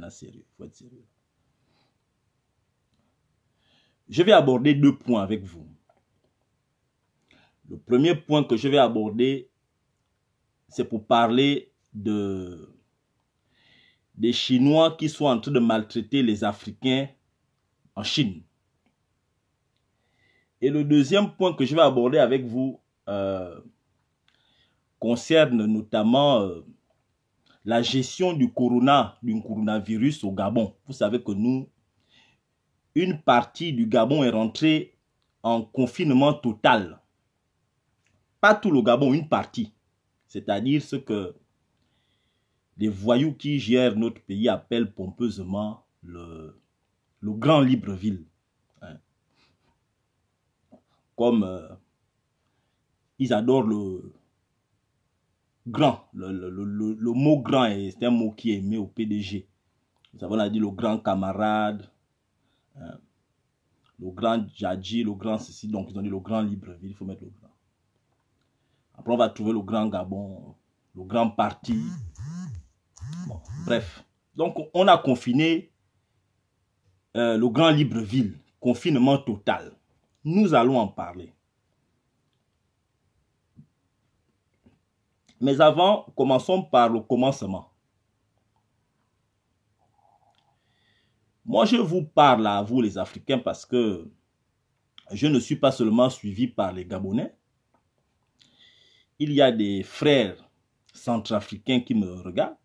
maintenant sérieux. Il faut être sérieux. Je vais aborder 2 points avec vous. Le premier point que je vais aborder, c'est pour parler des Chinois qui sont en train de maltraiter les Africains en Chine. Et le deuxième point que je vais aborder avec vous concerne notamment la gestion du coronavirus au Gabon. Vous savez que nous, une partie du Gabon est rentrée en confinement total. Pas tout le Gabon, une partie. C'est-à-dire ce que les voyous qui gèrent notre pays appellent pompeusement le Grand Libreville. Hein. Comme ils adorent le grand. Le mot grand, c'est un mot qui est aimé au PDG. Nous avons dit le grand camarade, hein, le grand Djadji, le grand ceci. Donc ils ont dit le Grand Libreville, il faut mettre le grand. Après on va trouver le Grand Gabon, le Grand Parti. Bon, bref. Donc on a confiné le Grand Libreville, confinement total. Nous allons en parler. Mais avant, commençons par le commencement. Moi, je vous parle à vous les Africains parce que je ne suis pas seulement suivi par les Gabonais. Il y a des frères centrafricains qui me regardent.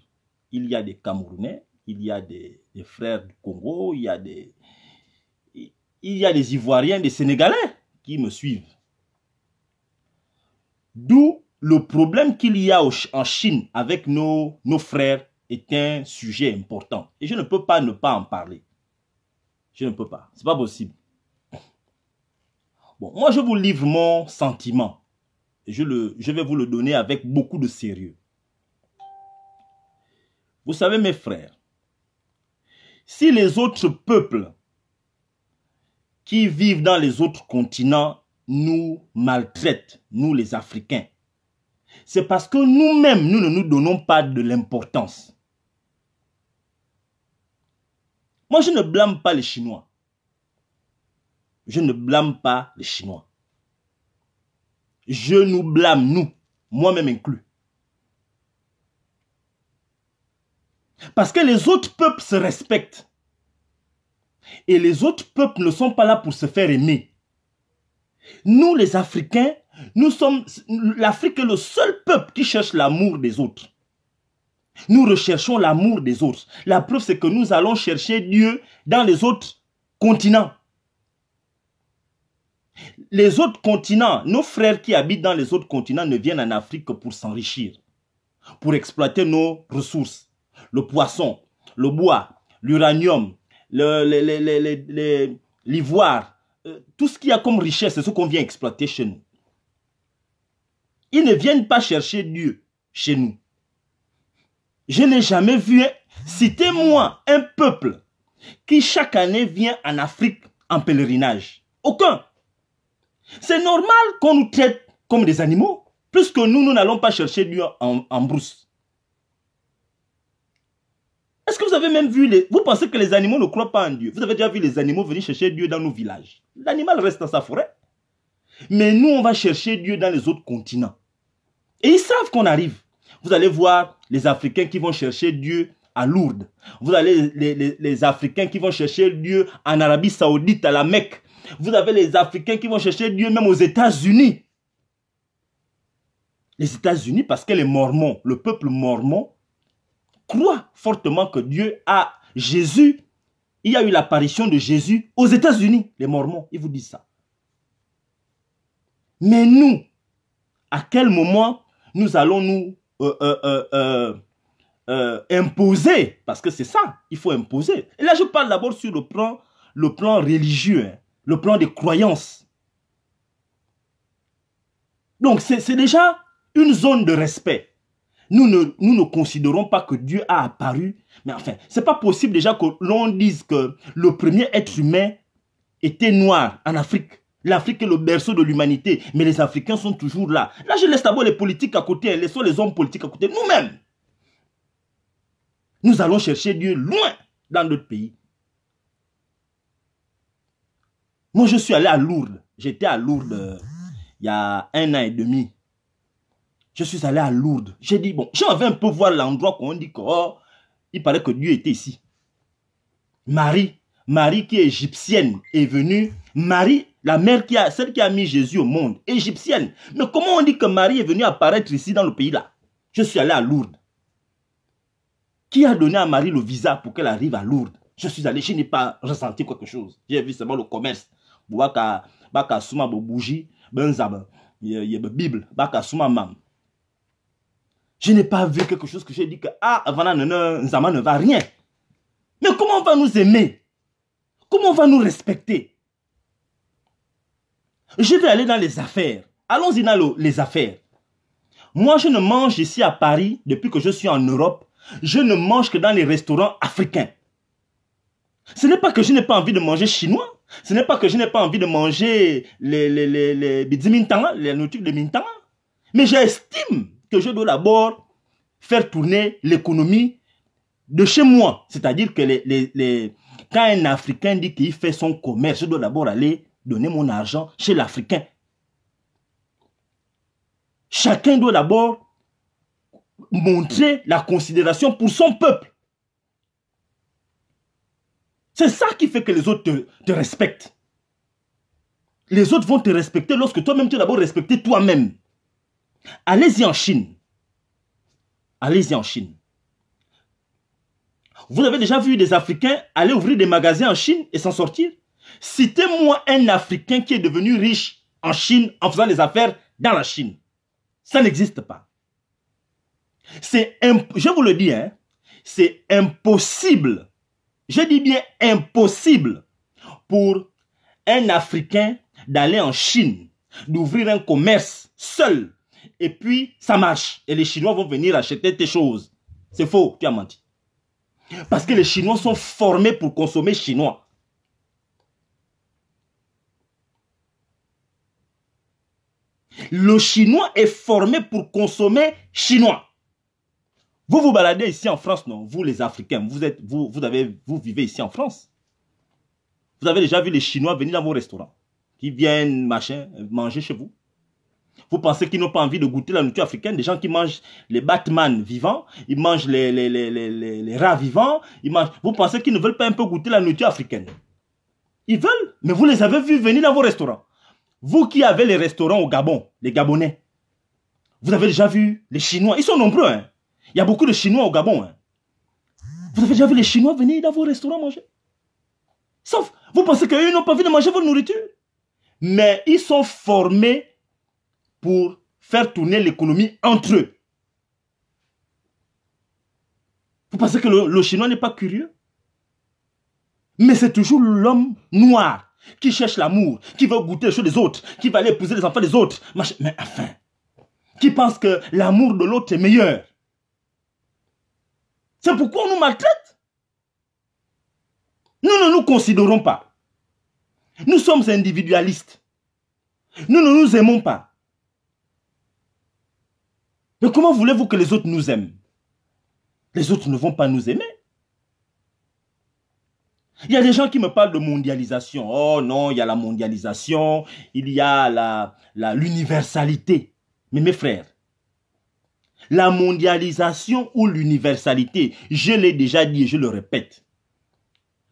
Il y a des Camerounais. Il y a des frères du Congo. Il y a des Ivoiriens, des Sénégalais qui me suivent. D'où le problème qu'il y a en Chine avec nos frères est un sujet important. Et je ne peux pas ne pas en parler. Je ne peux pas. C'est pas possible. Bon, moi, je vous livre mon sentiment. Et je vais vous le donner avec beaucoup de sérieux. Vous savez, mes frères, si les autres peuples qui vivent dans les autres continents nous maltraitent, nous les Africains, c'est parce que nous-mêmes, nous ne nous donnons pas de l'importance. Moi, je ne blâme pas les Chinois. Je ne blâme pas les Chinois. Je nous blâme, nous, moi-même inclus. Parce que les autres peuples se respectent. Et les autres peuples ne sont pas là pour se faire aimer. Nous, les Africains, l'Afrique est le seul peuple qui cherche l'amour des autres. Nous recherchons l'amour des autres. La preuve, c'est que nous allons chercher Dieu dans les autres continents. Les autres continents, nos frères qui habitent dans les autres continents ne viennent en Afrique que pour s'enrichir, pour exploiter nos ressources. Le poisson, le bois, l'uranium, l'ivoire, tout ce qu'il y a comme richesse, c'est ce qu'on vient exploiter chez nous. Ils ne viennent pas chercher Dieu chez nous. Je n'ai jamais vu, citez-moi un peuple qui chaque année vient en Afrique en pèlerinage. Aucun. C'est normal qu'on nous traite comme des animaux, puisque nous n'allons pas chercher Dieu en brousse. Est-ce que vous avez même vu vous pensez que les animaux ne croient pas en Dieu? Vous avez déjà vu les animaux venir chercher Dieu dans nos villages? L'animal reste dans sa forêt. Mais nous, on va chercher Dieu dans les autres continents. Et ils savent qu'on arrive. Vous allez voir les Africains qui vont chercher Dieu à Lourdes. Vous avez les Africains qui vont chercher Dieu en Arabie Saoudite, à la Mecque. Vous avez les Africains qui vont chercher Dieu même aux États-Unis. Les États-Unis, parce que les Mormons, le peuple mormon, croit fortement que Dieu a Jésus. Il y a eu l'apparition de Jésus aux États-Unis. Les Mormons, ils vous disent ça. Mais nous, à quel moment nous allons nous imposer? Parce que c'est ça, il faut imposer. Et là, je parle d'abord sur le plan religieux, hein, le plan des croyances. Donc, c'est déjà une zone de respect. Nous ne considérons pas que Dieu a apparu. Mais enfin, c'est pas possible déjà que l'on dise que le premier être humain était noir en Afrique. L'Afrique est le berceau de l'humanité. Mais les Africains sont toujours là. Là, je laisse d'abord les politiques à côté. Laissons les hommes politiques à côté. Nous-mêmes, nous allons chercher Dieu loin. dans d'autres pays. Moi, je suis allé à Lourdes. J'étais à Lourdes il y a 1 an et demi. Je suis allé à Lourdes. J'ai dit, bon, j'avais un peu voir l'endroit qu'on dit que, oh, il paraît que Dieu était ici. Marie qui est égyptienne, est venue. Marie, la mère celle qui a mis Jésus au monde, égyptienne. Mais comment on dit que Marie est venue apparaître ici dans le pays là? Je suis allé à Lourdes. Qui a donné à Marie le visa pour qu'elle arrive à Lourdes? Je suis allé, je n'ai pas ressenti quelque chose. J'ai vu seulement le commerce. Baka souma bougie, benzab, Bible, baka souma mam. Je n'ai pas vu quelque chose que j'ai dit que ah, Havana Nzama ne va rien. Mais comment on va nous aimer? Comment on va nous respecter? Je vais aller dans les affaires. Allons-y dans les affaires. Moi, je ne mange ici à Paris, depuis que je suis en Europe, je ne mange que dans les restaurants africains. Ce n'est pas que je n'ai pas envie de manger chinois. Ce n'est pas que je n'ai pas envie de manger les bidimintanga, les nourritures de mintanga. Mais j'estime que je dois d'abord faire tourner l'économie de chez moi. C'est-à-dire que quand un Africain dit qu'il fait son commerce, je dois d'abord aller donner mon argent chez l'Africain. Chacun doit d'abord montrer la considération pour son peuple. C'est ça qui fait que les autres te respectent. Les autres vont te respecter lorsque toi-même tu dois d'abord respecter toi-même. Allez-y en Chine. Allez-y en Chine. Vous avez déjà vu des Africains aller ouvrir des magasins en Chine et s'en sortir? Citez-moi un Africain qui est devenu riche en Chine en faisant des affaires dans la Chine. Ça n'existe pas. Je vous le dis, hein, c'est impossible. Je dis bien impossible pour un Africain d'aller en Chine, d'ouvrir un commerce seul. Et puis, ça marche. Et les Chinois vont venir acheter tes choses. C'est faux, tu as menti. Parce que les Chinois sont formés pour consommer chinois. Le Chinois est formé pour consommer chinois. Vous vous baladez ici en France, non? Vous les Africains, vous vivez ici en France. Vous avez déjà vu les Chinois venir dans vos restaurants, qui viennent manger chez vous. Vous pensez qu'ils n'ont pas envie de goûter la nourriture africaine? Des gens qui mangent les Batman vivants, ils mangent les rats vivants, vous pensez qu'ils ne veulent pas un peu goûter la nourriture africaine? Ils veulent, mais vous les avez vus venir dans vos restaurants. Vous qui avez les restaurants au Gabon, les Gabonais, vous avez déjà vu les Chinois, ils sont nombreux, hein? Il y a beaucoup de Chinois au Gabon. Hein? Vous avez déjà vu les Chinois venir dans vos restaurants manger? Sauf, vous pensez qu'eux n'ont pas envie de manger votre nourriture? Mais ils sont formés pour faire tourner l'économie entre eux. Vous pensez que le Chinois n'est pas curieux? Mais c'est toujours l'homme noir qui cherche l'amour, qui veut goûter les choses des autres, qui va aller épouser les enfants des autres. Mais enfin, qui pense que l'amour de l'autre est meilleur. C'est pourquoi on nous maltraite. Nous ne nous considérons pas. Nous sommes individualistes. Nous ne nous aimons pas. Mais comment voulez-vous que les autres nous aiment? Les autres ne vont pas nous aimer. Il y a des gens qui me parlent de mondialisation. Oh non, il y a la mondialisation, il y a l'universalité. Mais mes frères, la mondialisation ou l'universalité, je l'ai déjà dit et je le répète,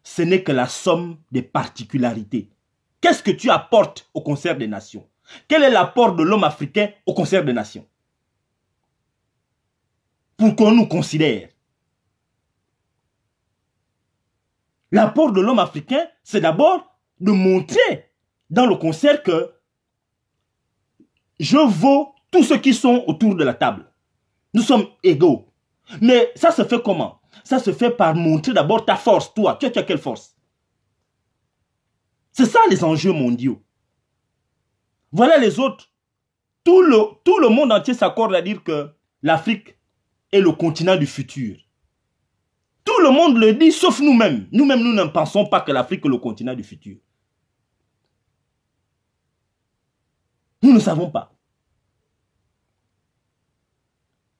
ce n'est que la somme des particularités. Qu'est-ce que tu apportes au concert des nations? Quel est l'apport de l'homme africain au concert des nations? Pour qu'on nous considère. L'apport de l'homme africain, c'est d'abord de montrer dans le concert que je vaux tous ceux qui sont autour de la table. Nous sommes égaux. Mais ça se fait comment? Ça se fait par montrer d'abord ta force. Toi, tu as quelle force? C'est ça les enjeux mondiaux. Voilà les autres. Tout le monde entier s'accorde à dire que l'Afrique est le continent du futur. Tout le monde le dit, sauf nous-mêmes. Nous-mêmes, nous ne pensons pas que l'Afrique est le continent du futur. Nous ne savons pas.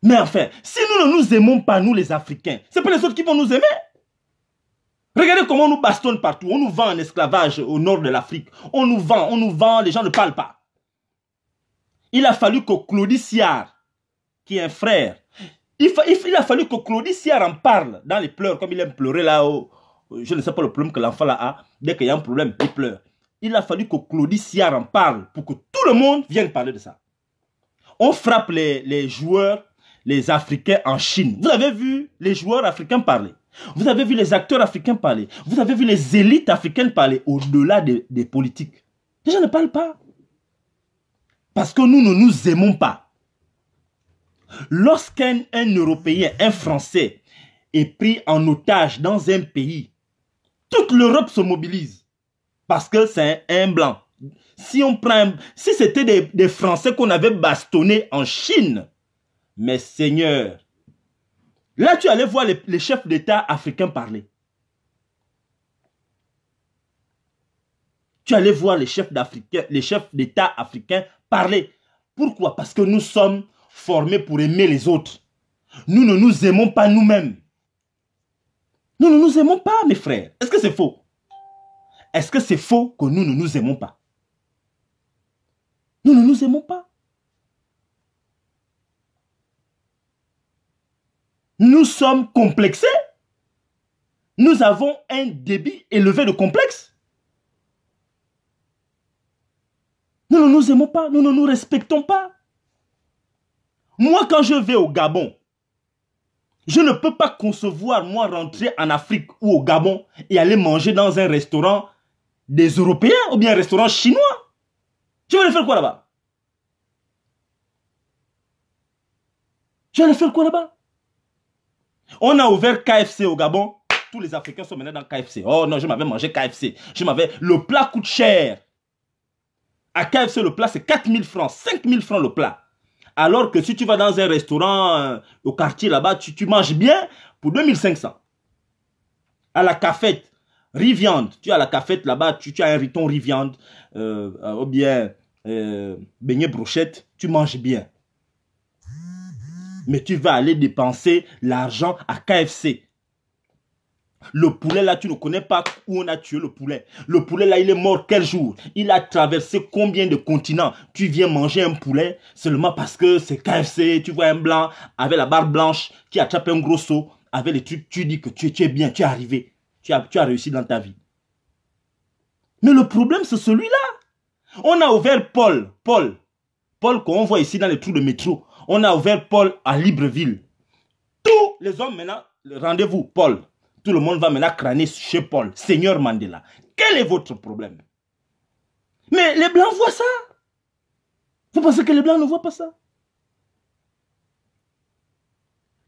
Mais enfin, si nous ne nous aimons pas, nous les Africains, c'est pas les autres qui vont nous aimer. comment on nous bastonne partout. On nous vend en esclavage au nord de l'Afrique. On nous vend, les gens ne parlent pas. Il a fallu que Claudie Siard, qui est un frère, il a fallu que Claudie Siard en parle dans les pleurs, comme il aime pleurer là. Je ne sais pas le problème que l'enfant là a. Dès qu'il y a un problème, il pleure. Il a fallu que Claudie Siard en parle pour que tout le monde vienne parler de ça. On frappe les joueurs, les Africains en Chine. Vous avez vu les joueurs africains parler. Vous avez vu les acteurs africains parler. Vous avez vu les élites africaines parler au-delà des politiques. Les gens ne parlent pas. Parce que nous ne nous aimons pas. Lorsqu'un Européen, un Français est pris en otage dans un pays, toute l'Europe se mobilise. Parce que c'est un blanc. Si c'était des Français qu'on avait bastonnés en Chine, mais Seigneur, là tu allais voir les chefs d'État africains parler. Tu allais voir les chefs d'État africains parler. Pourquoi? Parce que nous sommes formés pour aimer les autres. Nous ne nous aimons pas nous-mêmes. Nous ne nous aimons pas, mes frères. Est-ce que c'est faux? Est-ce que c'est faux que nous ne nous aimons pas? Nous ne nous aimons pas. Nous sommes complexés. Nous avons un débit élevé de complexe. Nous ne nous aimons pas. Nous ne nous respectons pas. Moi, quand je vais au Gabon, je ne peux pas concevoir, moi, rentrer en Afrique ou au Gabon et aller manger dans un restaurant des Européens ou bien un restaurant chinois. Je vais aller faire quoi là-bas? Je vais aller faire quoi là-bas? On a ouvert KFC au Gabon. Tous les Africains sont maintenant dans KFC. Oh non, je m'avais mangé KFC. Le plat coûte cher. À KFC, le plat, c'est 4 000 francs, 5 000 francs le plat. Alors que si tu vas dans un restaurant au quartier là-bas, tu manges bien pour 2 500. À la cafette, riz-viande. Tu as la cafette là-bas, tu as un riton riz-viande ou bien beignet brochette, tu manges bien. Mais tu vas aller dépenser l'argent à KFC. Le poulet là, tu ne connais pas où on a tué le poulet. Le poulet là, il est mort quel jour? Il a traversé combien de continents? Tu viens manger un poulet seulement parce que c'est KFC. Tu vois un blanc avec la barbe blanche qui attrape un gros seau avec les trucs. Tu dis que tu es bien, tu es arrivé. Tu as réussi dans ta vie. Mais le problème, c'est celui-là. On a ouvert Paul qu'on voit ici dans les trous de métro. On a ouvert Paul à Libreville. Tous les hommes maintenant, rendez-vous, Paul. Tout le monde va maintenant crâner chez Paul. Seigneur Mandela, quel est votre problème? Mais les Blancs voient ça. Vous pensez que les Blancs ne voient pas ça?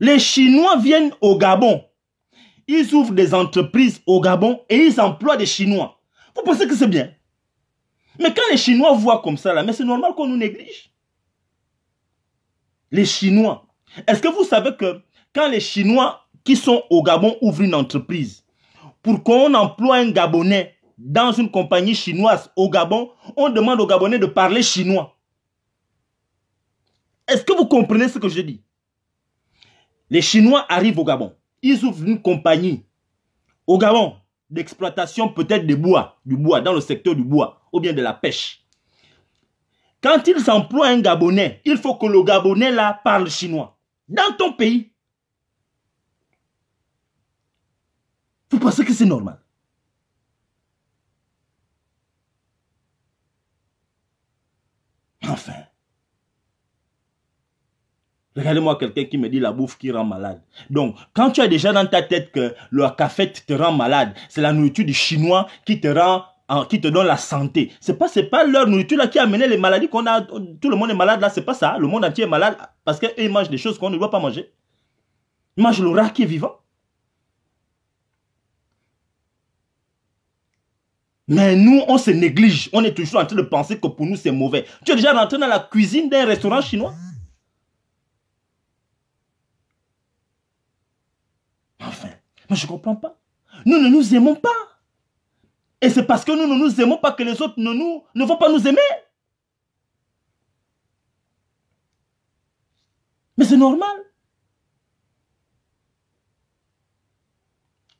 Les Chinois viennent au Gabon. Ils ouvrent des entreprises au Gabon et ils emploient des Chinois. Vous pensez que c'est bien? Mais quand les Chinois voient comme ça, là, mais c'est normal qu'on nous néglige. Les Chinois. Est-ce que vous savez que quand les Chinois qui sont au Gabon ouvrent une entreprise, pour qu'on emploie un Gabonais dans une compagnie chinoise au Gabon, on demande aux Gabonais de parler chinois. Est-ce que vous comprenez ce que je dis? Les Chinois arrivent au Gabon. Ils ouvrent une compagnie au Gabon d'exploitation peut-être du bois, dans le secteur du bois, ou bien de la pêche. Quand ils emploient un Gabonais, il faut que le Gabonais là parle chinois. Dans ton pays. Vous pensez que c'est normal? Enfin. Regardez-moi quelqu'un qui me dit la bouffe qui rend malade. Donc, quand tu as déjà dans ta tête que le cafette te rend malade, c'est la nourriture du chinois qui te donne la santé. C'est pas leur nourriture là qui a amené les maladies qu'on a. Tout le monde est malade là, c'est pas ça. Le monde entier est malade parce qu'ils mangent des choses qu'on ne doit pas manger. Ils mangent le rat qui est vivant. Mais nous, on se néglige. On est toujours en train de penser que pour nous, c'est mauvais. Tu es déjà rentré dans la cuisine d'un restaurant chinois? Enfin, mais je ne comprends pas. Nous ne nous aimons pas. Et c'est parce que nous ne nous aimons pas que les autres ne vont pas nous aimer. Mais c'est normal.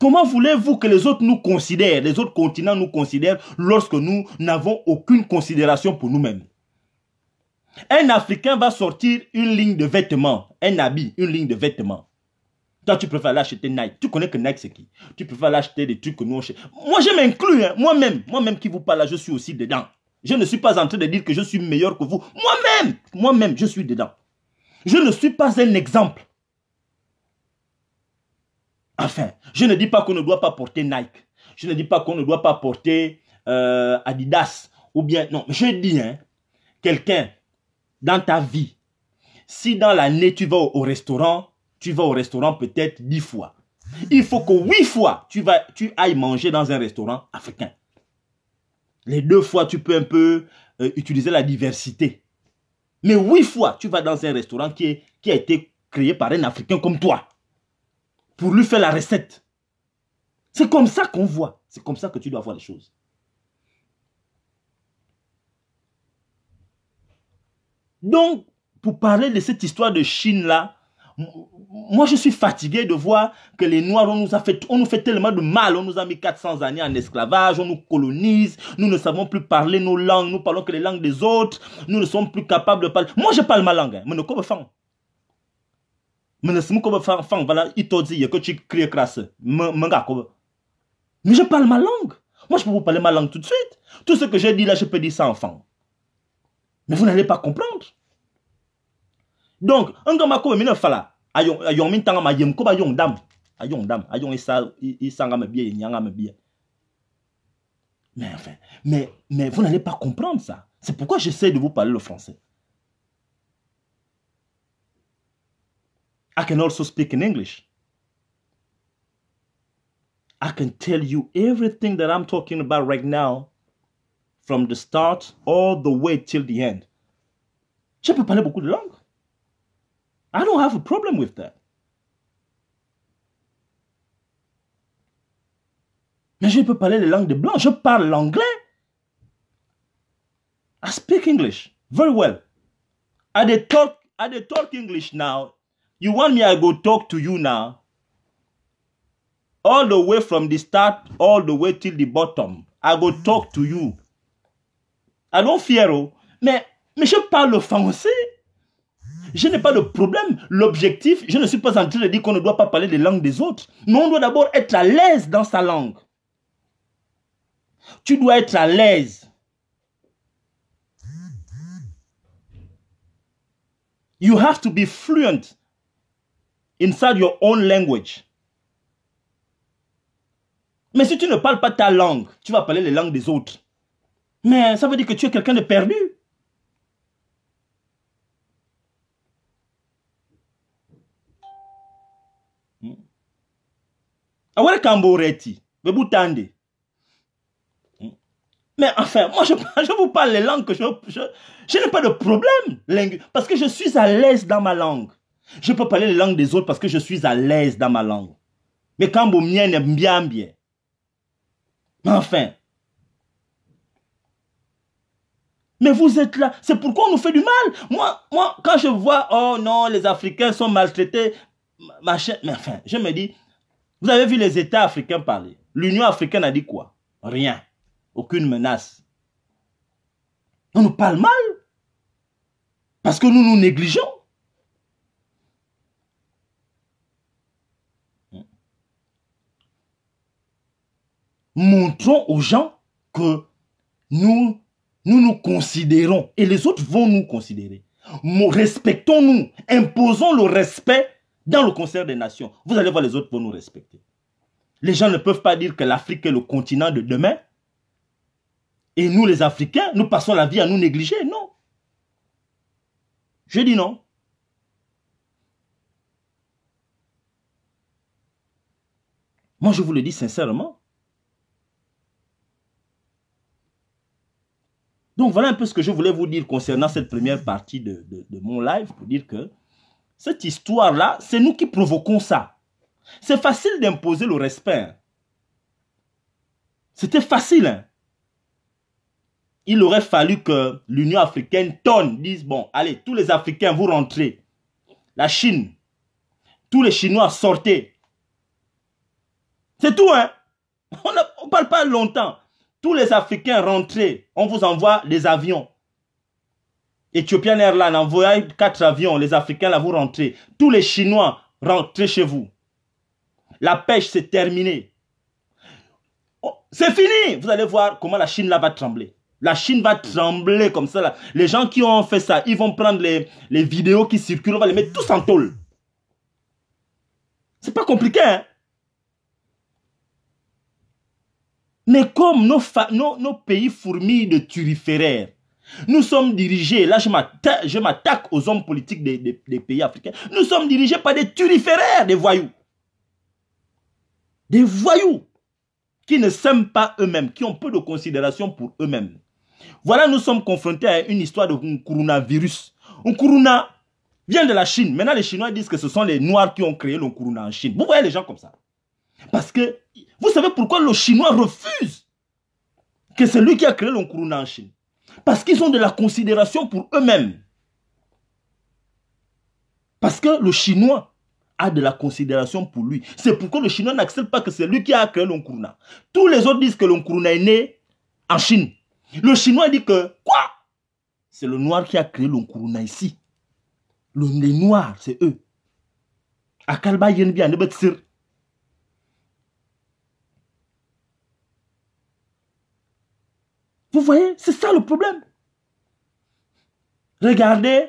Comment voulez-vous que les autres nous considèrent, les autres continents nous considèrent lorsque nous n'avons aucune considération pour nous-mêmes? Un Africain va sortir une ligne de vêtements, un habit, une ligne de vêtements. Toi, tu préfères l'acheter Nike. Tu connais que Nike, c'est qui? Tu préfères l'acheter des trucs que nous on achète. Moi, je m'inclus, hein. Moi-même qui vous parle là, je suis aussi dedans. Je ne suis pas en train de dire que je suis meilleur que vous. Moi-même, je suis dedans. Je ne suis pas un exemple. Enfin, je ne dis pas qu'on ne doit pas porter Nike. Je ne dis pas qu'on ne doit pas porter Adidas. Ou bien, non, je dis, hein, quelqu'un dans ta vie, si dans l'année tu vas au restaurant peut-être 10 fois. Il faut que 8 fois tu ailles manger dans un restaurant africain. Les 2 fois, tu peux un peu utiliser la diversité. Mais 8 fois, tu vas dans un restaurant qui a été créé par un Africain comme toi. Pour lui faire la recette. C'est comme ça qu'on voit. C'est comme ça que tu dois voir les choses. Donc, pour parler de cette histoire de Chine-là, moi je suis fatigué de voir que les Noirs, on nous fait tellement de mal. On nous a mis 400 années en esclavage, on nous colonise, nous ne savons plus parler nos langues, nous parlons que les langues des autres, nous ne sommes plus capables de parler. Moi je parle ma langue, mais ne comme fan. Mais voilà, il t'a dit que tu cries crasse. Mais je parle ma langue. Moi je peux vous parler ma langue tout de suite. Tout ce que j'ai dit là, je peux dire ça enfant. Mais vous n'allez pas comprendre. Donc, un gars comme Mina Fala, ayon min tanga ma yem ko ba yon dam, ayon isanga me bien, nyanga me bien. Mais enfin, mais vous n'allez pas comprendre ça. C'est pourquoi j'essaie de vous parler le français. I can also speak in English. I can tell you everything that I'm talking about right now, from the start all the way till the end. Je peux parler beaucoup de langues. I don't have a problem with that. Mais je peux parler les langues des blancs. Je parle l'anglais. I speak English very well. I talk English now. You want me, I go talk to you now. All the way from the start, all the way till the bottom. I go talk to you. I don't fear. Mais je parle français. Je n'ai pas de problème. L'objectif, je ne suis pas en train de dire qu'on ne doit pas parler les langues des autres. Mais on doit d'abord être à l'aise dans sa langue. Tu dois être à l'aise. You have to be fluent inside your own language. Mais si tu ne parles pas ta langue, tu vas parler les langues des autres. Mais ça veut dire que tu es quelqu'un de perdu. Awara Kamboreti, Bebutande. Mais enfin, moi je vous parle les langues que je n'ai pas de problème. Parce que je suis à l'aise dans ma langue. Je peux parler les langues des autres parce que je suis à l'aise dans ma langue. Mais quand vous m'y bien. Mais enfin. Mais vous êtes là. C'est pourquoi on nous fait du mal. Moi, quand je vois, oh non, les Africains sont maltraités, machin. Mais enfin, je me dis, vous avez vu les États africains parler. L'Union africaine a dit quoi? Rien. Aucune menace. On nous parle mal. Parce que nous nous négligeons. Montrons aux gens que nous considérons et les autres vont nous considérer. Respectons-nous, imposons le respect dans le concert des nations. Vous allez voir, les autres vont nous respecter. Les gens ne peuvent pas dire que l'Afrique est le continent de demain et nous les Africains, nous passons la vie à nous négliger. Non. Je dis non. Moi, je vous le dis sincèrement. Donc, voilà un peu ce que je voulais vous dire concernant cette première partie de mon live, pour dire que cette histoire-là, c'est nous qui provoquons ça. C'est facile d'imposer le respect. C'était facile. Hein? Il aurait fallu que l'Union africaine dise, bon, allez, tous les Africains, vous rentrez. La Chine, tous les Chinois, sortez. C'est tout, hein. On ne parle pas longtemps. Tous les Africains rentrés, on vous envoie des avions. Ethiopian Airlines envoie 4 avions, les Africains là vous rentrez. Tous les Chinois rentrez chez vous. La pêche c'est terminé. Oh, c'est fini. Vous allez voir comment la Chine là va trembler. La Chine va trembler comme ça là. Les gens qui ont fait ça, ils vont prendre les vidéos qui circulent, on va les mettre tous en tôle. C'est pas compliqué, hein. Mais comme nos pays fourmillent de turiféraires, nous sommes dirigés, là je m'attaque aux hommes politiques des pays africains, nous sommes dirigés par des turiféraires, des voyous. Des voyous qui ne s'aiment pas eux-mêmes, qui ont peu de considération pour eux-mêmes. Voilà, nous sommes confrontés à une histoire de coronavirus. Un corona vient de la Chine. Maintenant, les Chinois disent que ce sont les Noirs qui ont créé le corona en Chine. Vous voyez les gens comme ça. Parce que, vous savez pourquoi le Chinois refuse que c'est lui qui a créé le corona en Chine? Parce qu'ils ont de la considération pour eux-mêmes. Parce que le Chinois a de la considération pour lui. C'est pourquoi le Chinois n'accepte pas que c'est lui qui a créé le corona. Tous les autres disent que le corona est né en Chine. Le Chinois dit que, quoi? C'est le Noir qui a créé le corona ici. Les Noirs, c'est eux. Akalba Yenbi Anebetsir. Vous voyez, c'est ça le problème. Regardez,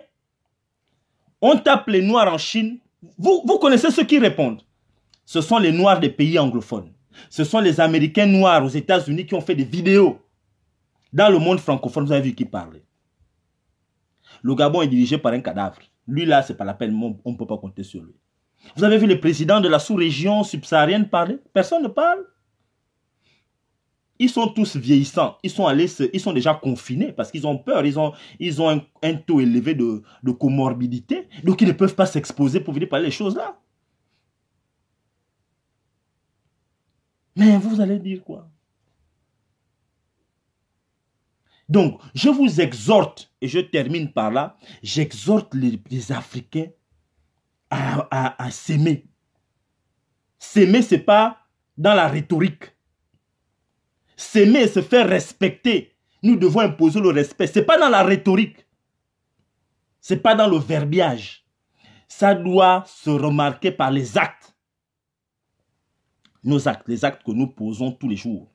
on tape les Noirs en Chine. Vous connaissez ceux qui répondent. Ce sont les Noirs des pays anglophones. Ce sont les Américains noirs aux États-Unis qui ont fait des vidéos. Dans le monde francophone, vous avez vu qui parlait. Le Gabon est dirigé par un cadavre. Lui là, c'est pas la peine, on ne peut pas compter sur lui. Vous avez vu le président de la sous-région subsaharienne parler? Personne ne parle. Ils sont tous vieillissants. Ils sont déjà confinés parce qu'ils ont peur. Ils ont un taux élevé de comorbidité. Donc, ils ne peuvent pas s'exposer pour venir parler les choses là. Mais vous allez dire quoi? Donc, je vous exhorte, et je termine par là, j'exhorte les Africains à s'aimer. S'aimer, ce n'est pas dans la rhétorique. S'aimer, se faire respecter. Nous devons imposer le respect. Ce n'est pas dans la rhétorique. Ce n'est pas dans le verbiage. Ça doit se remarquer par les actes. Nos actes, les actes que nous posons tous les jours.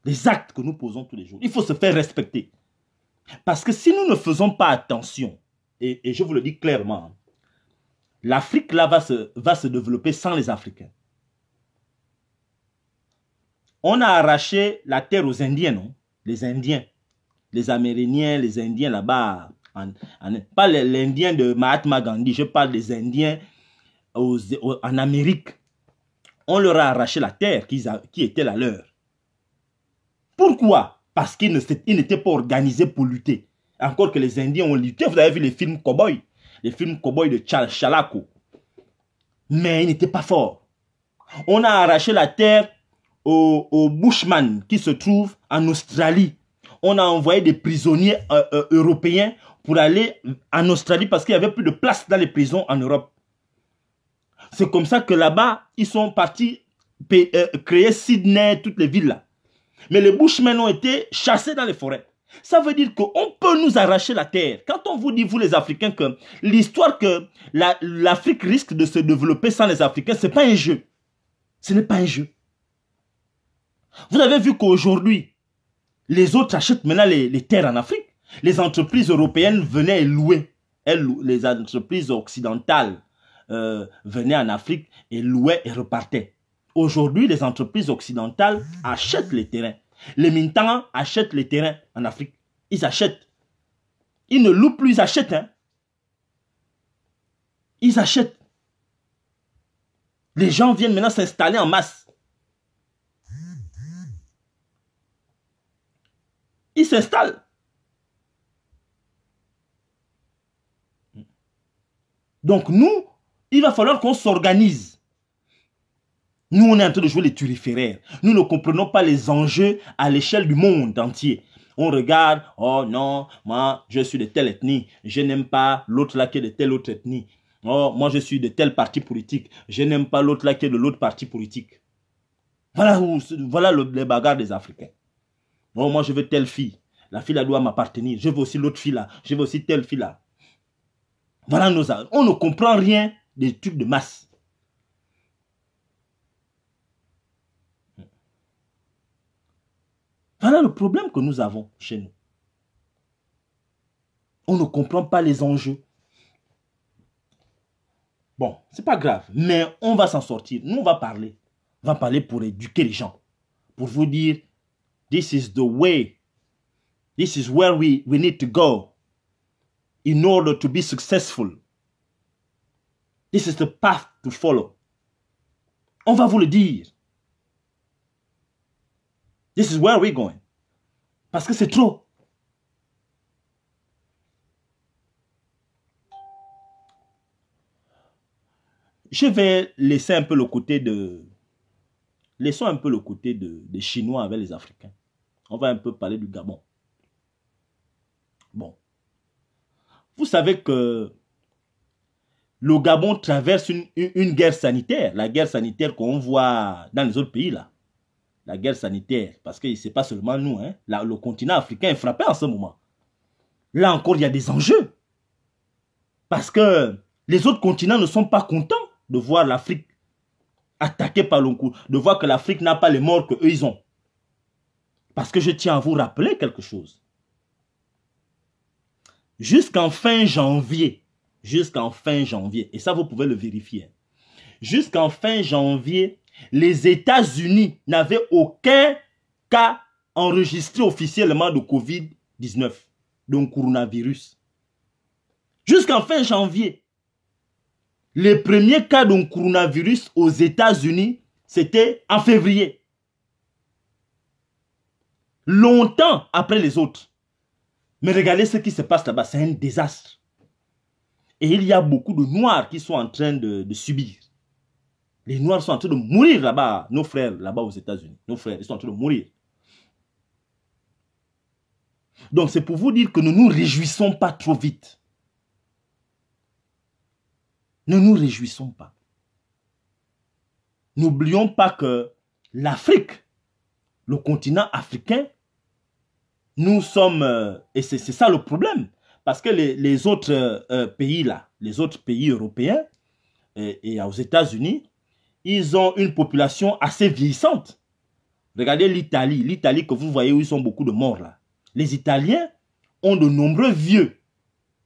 Les actes que nous posons tous les jours. Il faut se faire respecter. Parce que si nous ne faisons pas attention, et je vous le dis clairement, l'Afrique là va se développer sans les Africains. On a arraché la terre aux Indiens, non? Les Indiens, les Amérindiens, les Indiens là-bas, pas l'Indien de Mahatma Gandhi, je parle des Indiens en Amérique. On leur a arraché la terre qui était la leur. Pourquoi? Parce qu'ils n'étaient pas organisés pour lutter. Encore que les Indiens ont lutté. Vous avez vu les films cow-boys. Les films cow-boys de Chalako. Mais ils n'étaient pas forts. On a arraché la terre aux Bushmen qui se trouvent en Australie. On a envoyé des prisonniers européens pour aller en Australie parce qu'il n'y avait plus de place dans les prisons en Europe. C'est comme ça que là-bas, ils sont partis créer Sydney, toutes les villes là. Mais les Bushmen ont été chassés dans les forêts. Ça veut dire qu'on peut nous arracher la terre. Quand on vous dit, vous les Africains, que l'histoire que l'Afrique risque de se développer sans les Africains, ce n'est pas un jeu. Ce n'est pas un jeu. Vous avez vu qu'aujourd'hui, les autres achètent maintenant les terres en Afrique. Les entreprises européennes venaient louer. Les entreprises occidentales venaient en Afrique et louaient et repartaient. Aujourd'hui, les entreprises occidentales achètent les terrains. Les Mintans achètent les terrains en Afrique. Ils achètent. Ils ne louent plus, ils achètent. Hein. Ils achètent. Les gens viennent maintenant s'installer en masse. Ils s'installent. Donc nous, il va falloir qu'on s'organise. Nous, on est en train de jouer les turiféraires. Nous ne comprenons pas les enjeux à l'échelle du monde entier. On regarde, oh non, moi, je suis de telle ethnie. Je n'aime pas l'autre là qui est de telle autre ethnie. Oh, moi je suis de tel parti politique. Je n'aime pas l'autre là qui est de l'autre parti politique. Voilà les bagarres des Africains. Oh, moi je veux telle fille. La fille là doit m'appartenir. Je veux aussi l'autre fille là. Je veux aussi telle fille là. Voilà on ne comprend rien des trucs de masse. Voilà le problème que nous avons chez nous. On ne comprend pas les enjeux. Bon, c'est pas grave, mais on va s'en sortir. Nous, on va parler. On va parler pour éduquer les gens. Pour vous dire, this is the way. This is where we need to go in order to be successful. This is the path to follow. On va vous le dire. This is where we're going. Parce que c'est trop. Je vais laisser un peu le côté de... Laissons un peu le côté des Chinois avec les Africains. On va un peu parler du Gabon. Bon. Vous savez que le Gabon traverse une guerre sanitaire. La guerre sanitaire qu'on voit dans les autres pays là. La guerre sanitaire. Parce que ce n'est pas seulement nous. Hein. Là, le continent africain est frappé en ce moment. Là encore, il y a des enjeux. Parce que les autres continents ne sont pas contents de voir l'Afrique attaquée par le coup, de voir que l'Afrique n'a pas les morts qu'eux ils ont. Parce que je tiens à vous rappeler quelque chose. Jusqu'en fin janvier, et ça vous pouvez le vérifier, jusqu'en fin janvier, les États-Unis n'avaient aucun cas enregistré officiellement de Covid-19, donc coronavirus. Jusqu'en fin janvier, les premiers cas de coronavirus aux États-Unis, c'était en février. Longtemps après les autres. Mais regardez ce qui se passe là-bas, c'est un désastre. Et il y a beaucoup de Noirs qui sont en train de subir. Les Noirs sont en train de mourir là-bas, nos frères là-bas aux États-Unis. Nos frères, ils sont en train de mourir. Donc c'est pour vous dire que ne nous réjouissons pas trop vite. Ne nous réjouissons pas. N'oublions pas que l'Afrique, le continent africain, nous sommes, et c'est ça le problème, parce que les autres pays là, les autres pays européens et aux États-Unis, ils ont une population assez vieillissante. Regardez l'Italie, l'Italie que vous voyez où ils sont beaucoup de morts là. Les Italiens ont de nombreux vieux.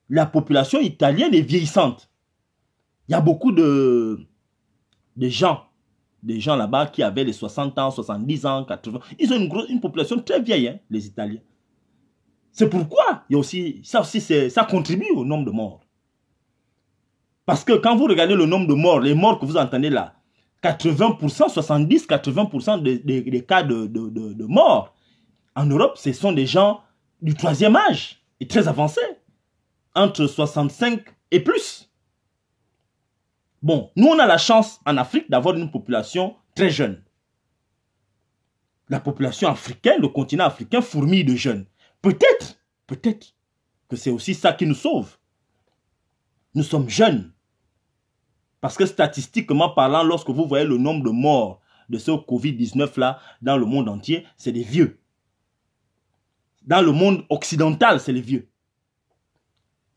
La population italienne est vieillissante. Il y a beaucoup de gens là-bas qui avaient les 60 ans, 70 ans, 80. Ils ont une population très vieille, hein, les Italiens. C'est pourquoi il y a aussi, ça contribue au nombre de morts. Parce que quand vous regardez le nombre de morts, les morts que vous entendez là, 80%, 70, 80% des cas de morts en Europe, ce sont des gens du troisième âge et très avancés, entre 65 et plus. Bon, nous on a la chance en Afrique d'avoir une population très jeune. La population africaine, le continent africain fourmille de jeunes. Peut-être que c'est aussi ça qui nous sauve. Nous sommes jeunes. Parce que statistiquement parlant, lorsque vous voyez le nombre de morts de ce Covid-19 là dans le monde entier, c'est des vieux. Dans le monde occidental, c'est les vieux.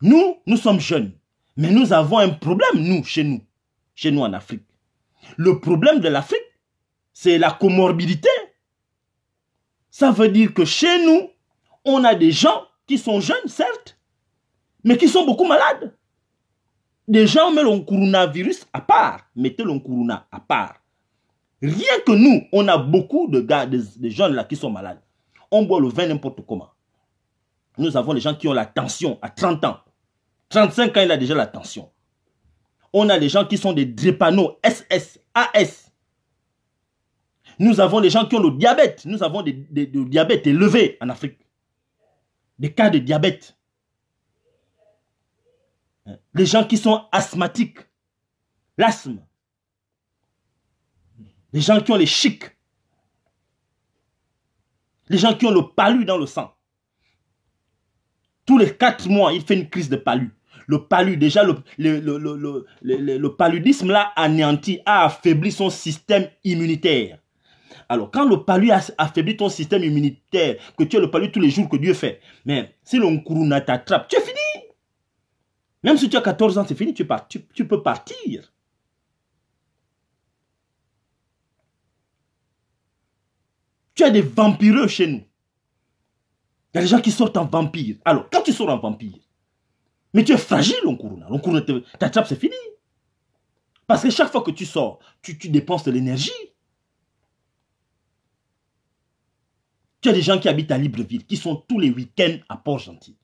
Nous sommes jeunes. Mais nous avons un problème, nous, chez nous en Afrique. Le problème de l'Afrique, c'est la comorbidité. Ça veut dire que chez nous, on a des gens qui sont jeunes, certes, mais qui sont beaucoup malades. Des gens mettent le coronavirus à part. Mettez le corona à part. Rien que nous, on a beaucoup de gars, des jeunes là qui sont malades. On boit le vin n'importe comment. Nous avons des gens qui ont la tension à 30 ans. 35 ans, il a déjà la tension. On a des gens qui sont des drépano, SS, AS. Nous avons des gens qui ont le diabète. Nous avons des diabètes élevés en Afrique. Des cas de diabète. Les gens qui sont asthmatiques. L'asthme. Les gens qui ont les chics. Les gens qui ont le palu dans le sang. Tous les 4 mois, il fait une crise de palu. le palu, déjà le paludisme l'a anéanti, a affaibli son système immunitaire. Alors, quand le palu affaiblit ton système immunitaire, que tu as le palu tous les jours que Dieu fait, mais si le Nkuruna t'attrape, tu es fini. Même si tu as 14 ans, c'est fini, tu peux partir. Tu as des vampireux chez nous. Il y a des gens qui sortent en vampire. Alors, quand tu sors en vampire, mais tu es fragile, Nkuruna. Nkuruna t'attrape, c'est fini. Parce que chaque fois que tu sors, tu dépenses de l'énergie. Tu as des gens qui habitent à Libreville, qui sont tous les week-ends à Port-Gentil.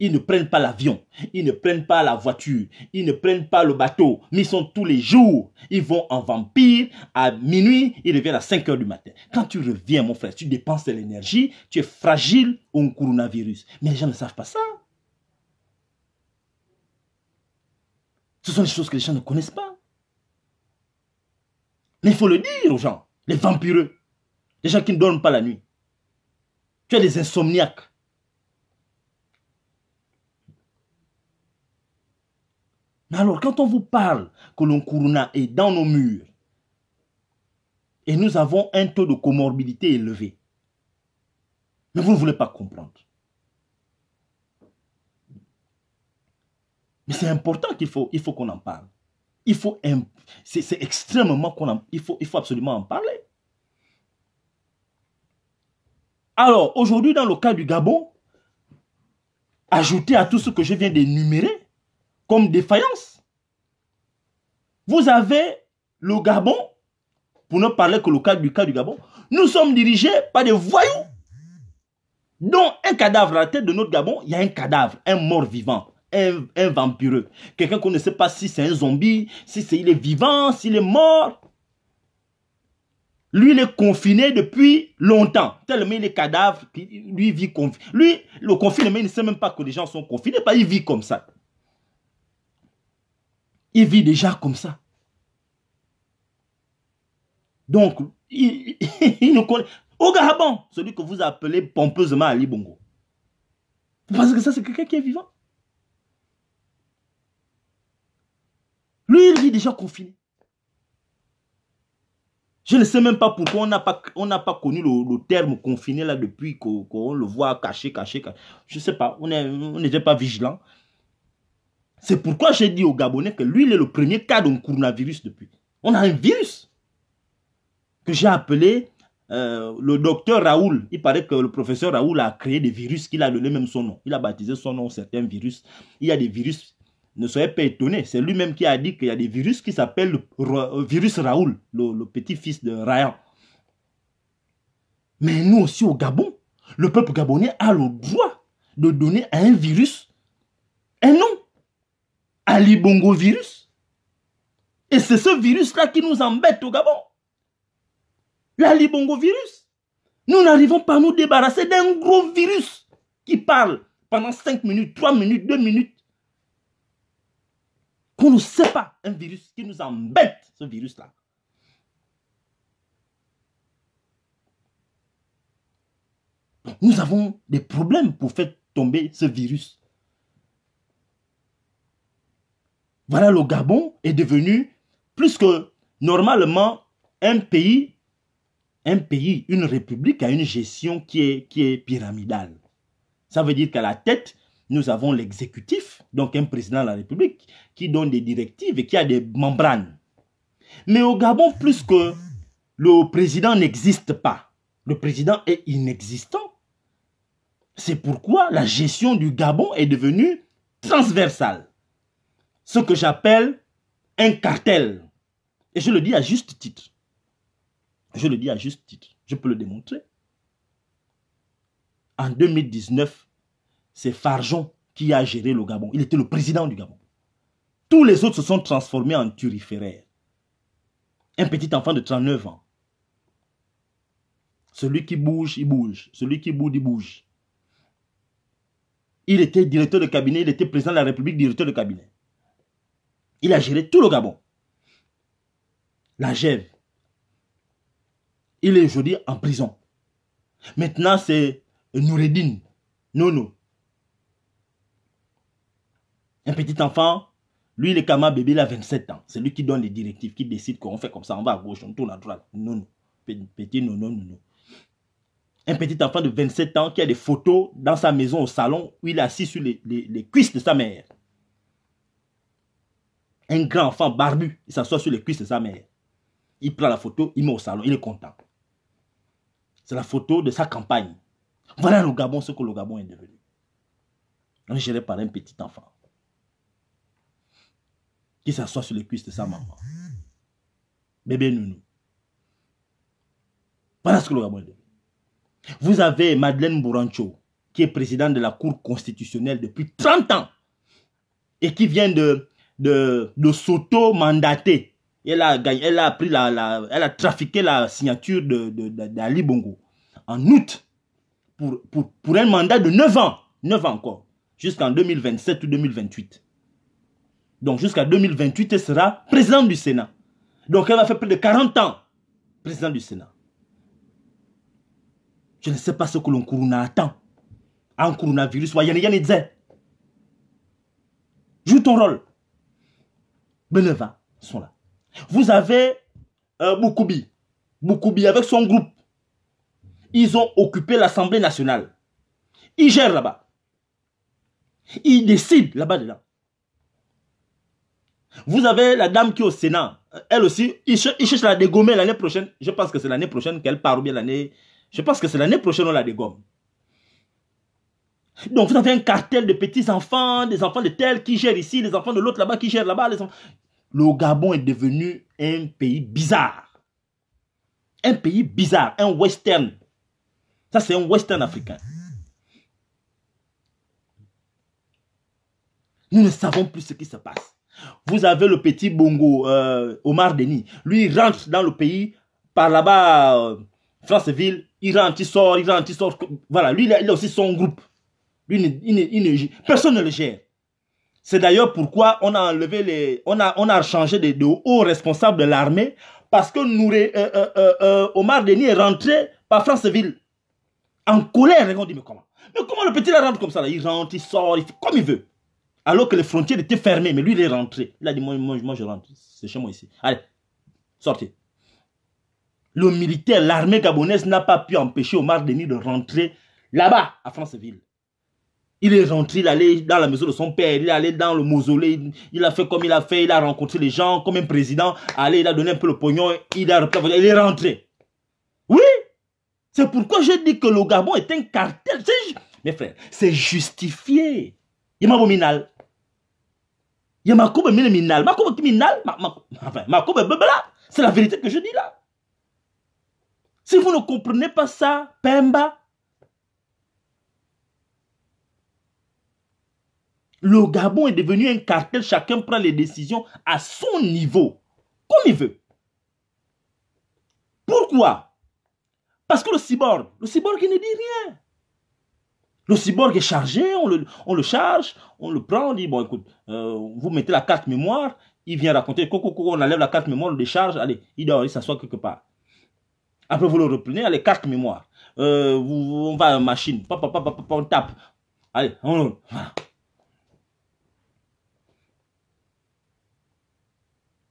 Ils ne prennent pas l'avion, ils ne prennent pas la voiture, ils ne prennent pas le bateau, mais ils sont tous les jours. Ils vont en vampire, à minuit, ils reviennent à 5 h du matin. Quand tu reviens, mon frère, tu dépenses de l'énergie, tu es fragile au coronavirus. Mais les gens ne savent pas ça. Ce sont des choses que les gens ne connaissent pas. Mais il faut le dire aux gens, les vampireux, les gens qui ne dorment pas la nuit. Tu as des insomniaques. Mais alors, quand on vous parle que l'Nkuruna est dans nos murs, et nous avons un taux de comorbidité élevé, mais vous ne voulez pas comprendre. Mais c'est important qu'il faut qu'on en parle. C'est extrêmement il faut absolument en parler. Alors, aujourd'hui, dans le cas du Gabon, ajouté à tout ce que je viens d'énumérer, comme défaillance, vous avez le Gabon, pour ne parler que le cas du Gabon, nous sommes dirigés par des voyous, dont un cadavre à la tête de notre Gabon, il y a un cadavre, un mort vivant, un vampireux. Quelqu'un qu'on ne sait pas si c'est un zombie, si il est vivant, s'il est mort. Lui, il est confiné depuis longtemps. Tellement il est cadavre, lui vit confiné. Lui, le confinement, il ne sait même pas que les gens sont confinés, il vit comme ça. Il vit déjà comme ça. Donc, il nous connaît. Au Gabon, celui que vous appelez pompeusement Ali Bongo. Parce que ça, c'est quelqu'un qui est vivant. Lui, il vit déjà confiné. Je ne sais même pas pourquoi on n'a pas connu le terme confiné là depuis qu'on le voit caché. Je ne sais pas, on n'était pas vigilant. C'est pourquoi j'ai dit aux Gabonais que lui, il est le premier cas d'un coronavirus depuis. On a un virus que j'ai appelé le docteur Raoul. Il paraît que le professeur Raoul a créé des virus qu'il a donné même son nom. Il a baptisé son nom certains virus. Il y a des virus, ne soyez pas étonnés, c'est lui-même qui a dit qu'il y a des virus qui s'appellent le virus Raoul, le petit-fils de Ryan. Mais nous aussi au Gabon, le peuple gabonais a le droit de donner à un virus un nom. Ali Bongo virus. Et c'est ce virus-là qui nous embête au Gabon. L'Ali Bongo virus. Nous n'arrivons pas à nous débarrasser d'un gros virus qui parle pendant 5 minutes, 3 minutes, 2 minutes. Qu'on ne sait pas, un virus qui nous embête, ce virus-là. Nous avons des problèmes pour faire tomber ce virus. Voilà, le Gabon est devenu plus que normalement un pays, une république a une gestion qui est pyramidale. Ça veut dire qu'à la tête, nous avons l'exécutif, donc un président de la République, qui donne des directives et qui a des membranes. Mais au Gabon, plus que le président n'existe pas, le président est inexistant. C'est pourquoi la gestion du Gabon est devenue transversale. Ce que j'appelle un cartel. Et je le dis à juste titre. Je le dis à juste titre. Je peux le démontrer. En 2019, c'est Farjon qui a géré le Gabon. Il était le président du Gabon. Tous les autres se sont transformés en turiféraires. Un petit enfant de 39 ans. Celui qui bouge, il bouge. Celui qui bouge, il bouge. Il était directeur de cabinet, il était président de la République, directeur de cabinet. Il a géré tout le Gabon. La Gève. Il est aujourd'hui en prison. Maintenant, c'est Noureddine Nono. Un petit enfant, lui, le Kama bébé, il a 27 ans. C'est lui qui donne les directives, qui décide qu'on fait comme ça, on va à gauche, on tourne à droite. Non, non. Petit, non, non, non, non. Un petit enfant de 27 ans qui a des photos dans sa maison au salon où il est assis sur les cuisses de sa mère. Un grand enfant barbu, il s'assoit sur les cuisses de sa mère. Il prend la photo, il met au salon, il est content. C'est la photo de sa campagne. Voilà le Gabon, ce que le Gabon est devenu. On est géré par un petit enfant qui s'assoit sur les cuisses de sa maman. Bébé nounou. Voilà ce que le Gabon est devenu. Vous avez Madeleine Bourancho, qui est présidente de la Cour constitutionnelle depuis 30 ans et qui vient de s'auto-mandater. Elle a trafiqué la signature d'Ali Bongo en août pour un mandat de 9 ans. 9 ans encore. Jusqu'en 2027 ou 2028. Donc jusqu'à 2028, elle sera présidente du Sénat. Donc elle va faire plus de 40 ans présidente du Sénat. Je ne sais pas ce que l'on Kourouna attend. En coronavirus, joue ton rôle. Beneva sont là. Vous avez Boukoubi. Boukoubi avec son groupe. Ils ont occupé l'Assemblée nationale. Ils gèrent là-bas. Ils décident là-bas dedans. Vous avez la dame qui est au Sénat. Elle aussi, il cherche à la dégommer l'année prochaine. Je pense que c'est l'année prochaine qu'elle part ou bien l'année... Je pense que c'est l'année prochaine qu'on la dégomme. Donc vous avez un cartel de petits enfants, des enfants de tel qui gèrent ici, les enfants de l'autre là-bas qui gèrent là-bas. Le Gabon est devenu un pays bizarre. Un pays bizarre, un western. Ça c'est un western africain. Nous ne savons plus ce qui se passe. Vous avez le petit Bongo, Omar Denis. Lui, il rentre dans le pays, par là-bas, Franceville, il rentre, il sort, il rentre, il sort. Voilà, lui, il a aussi son groupe. Lui, personne ne le gère. C'est d'ailleurs pourquoi on a enlevé on a changé de hauts responsables de l'armée, parce que Omar Denis est rentré par Franceville. En colère, on dit, mais comment le petit là rentre comme ça là? Il rentre, il sort, il fait comme il veut. Alors que les frontières étaient fermées, mais lui, il est rentré. Il a dit, moi je rentre. C'est chez moi ici. Allez, sortez. Le militaire, l'armée gabonaise n'a pas pu empêcher Omar Denis de rentrer là-bas, à Franceville. Il est rentré, il est allé dans la maison de son père, il est allé dans le mausolée, il a fait comme il a fait, il a rencontré les gens comme un président. Allez, il a donné un peu le pognon, il est rentré. Oui, c'est pourquoi je dis que le Gabon est un cartel. Mes frères, c'est justifié. Il m'a minal. Il y a Makoube minal. Makoube minal. Makoube bebela. C'est la vérité que je dis là. Si vous ne comprenez pas ça, Pemba, le Gabon est devenu un cartel. Chacun prend les décisions à son niveau, comme il veut. Pourquoi? Parce que le cyborg, il ne dit rien. Le cyborg est chargé, on le charge, on le prend, on dit, bon écoute, vous mettez la carte mémoire, il vient raconter, on enlève la carte mémoire, on le décharge, allez, il dort, il s'assoit quelque part. Après vous le reprenez, allez, carte mémoire, on va à la machine, on tape, allez, voilà.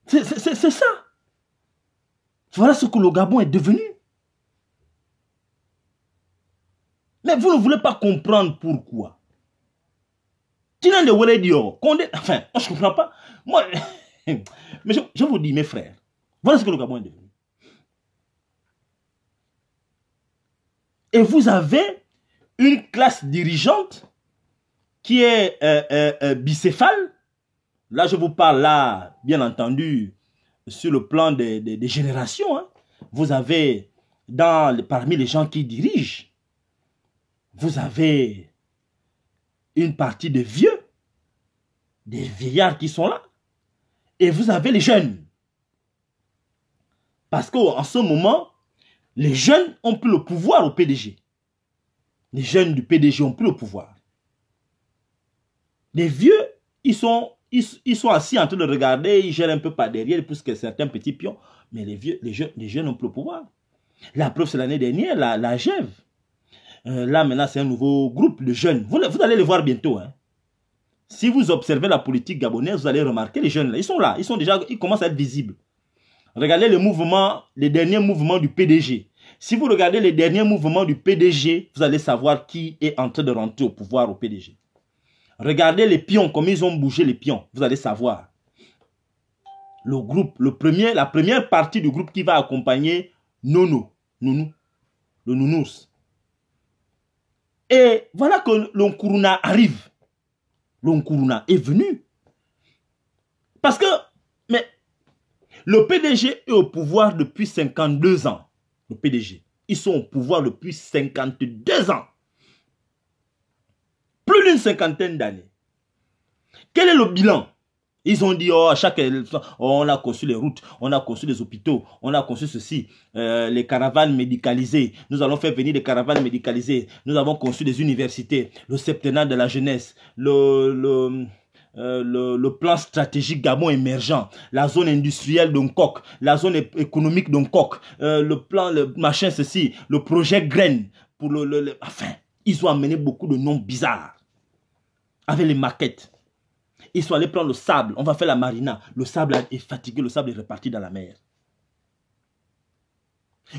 C'est ça. Voilà ce que le Gabon est devenu. Mais vous ne voulez pas comprendre pourquoi. Enfin, je ne comprends pas. Moi, mais je vous dis, mes frères, voilà ce que le Gabon est devenu. Et vous avez une classe dirigeante qui est bicéphale. Là, je vous parle là, bien entendu, sur le plan des générations. Hein. Vous avez, parmi les gens qui dirigent, vous avez une partie de vieux, des vieillards qui sont là, et vous avez les jeunes. Parce qu'en ce moment, les jeunes ont plus le pouvoir au PDG. Les jeunes du PDG ont plus le pouvoir. Les vieux, ils sont assis en train de regarder, ils gèrent un peu par derrière, plus que certains petits pions. Mais les jeunes n'ont plus le pouvoir. La preuve, c'est l'année dernière, la GEV. Là, maintenant, c'est un nouveau groupe de jeunes. Vous allez les voir bientôt. Hein. Si vous observez la politique gabonaise, vous allez remarquer les jeunes là, ils sont là, ils commencent à être visibles. Regardez les derniers mouvements du PDG. Si vous regardez les derniers mouvements du PDG, vous allez savoir qui est en train de rentrer au pouvoir au PDG. Regardez les pions, comme ils ont bougé les pions, vous allez savoir. Le groupe, la première partie du groupe qui va accompagner Nounou, le Nounous. Et voilà que l'Onkuruna arrive. L'Onkuruna est venu. Parce que, mais, le PDG est au pouvoir depuis 52 ans. Le PDG. Ils sont au pouvoir depuis 52 ans. Plus d'une cinquantaine d'années. Quel est le bilan? Ils ont dit, oh, à chaque élection, oh, on a conçu les routes, on a conçu les hôpitaux, on a conçu ceci, les caravanes médicalisées. Nous allons faire venir des caravanes médicalisées. Nous avons conçu des universités, le septennat de la jeunesse, le plan stratégique Gabon émergent, la zone industrielle d'Onkok, la zone économique d'Onkok, le plan, le machin ceci, le projet Graine. Enfin, ils ont amené beaucoup de noms bizarres avec les maquettes. Ils sont allés prendre le sable, on va faire la marina. Le sable est fatigué, le sable est reparti dans la mer.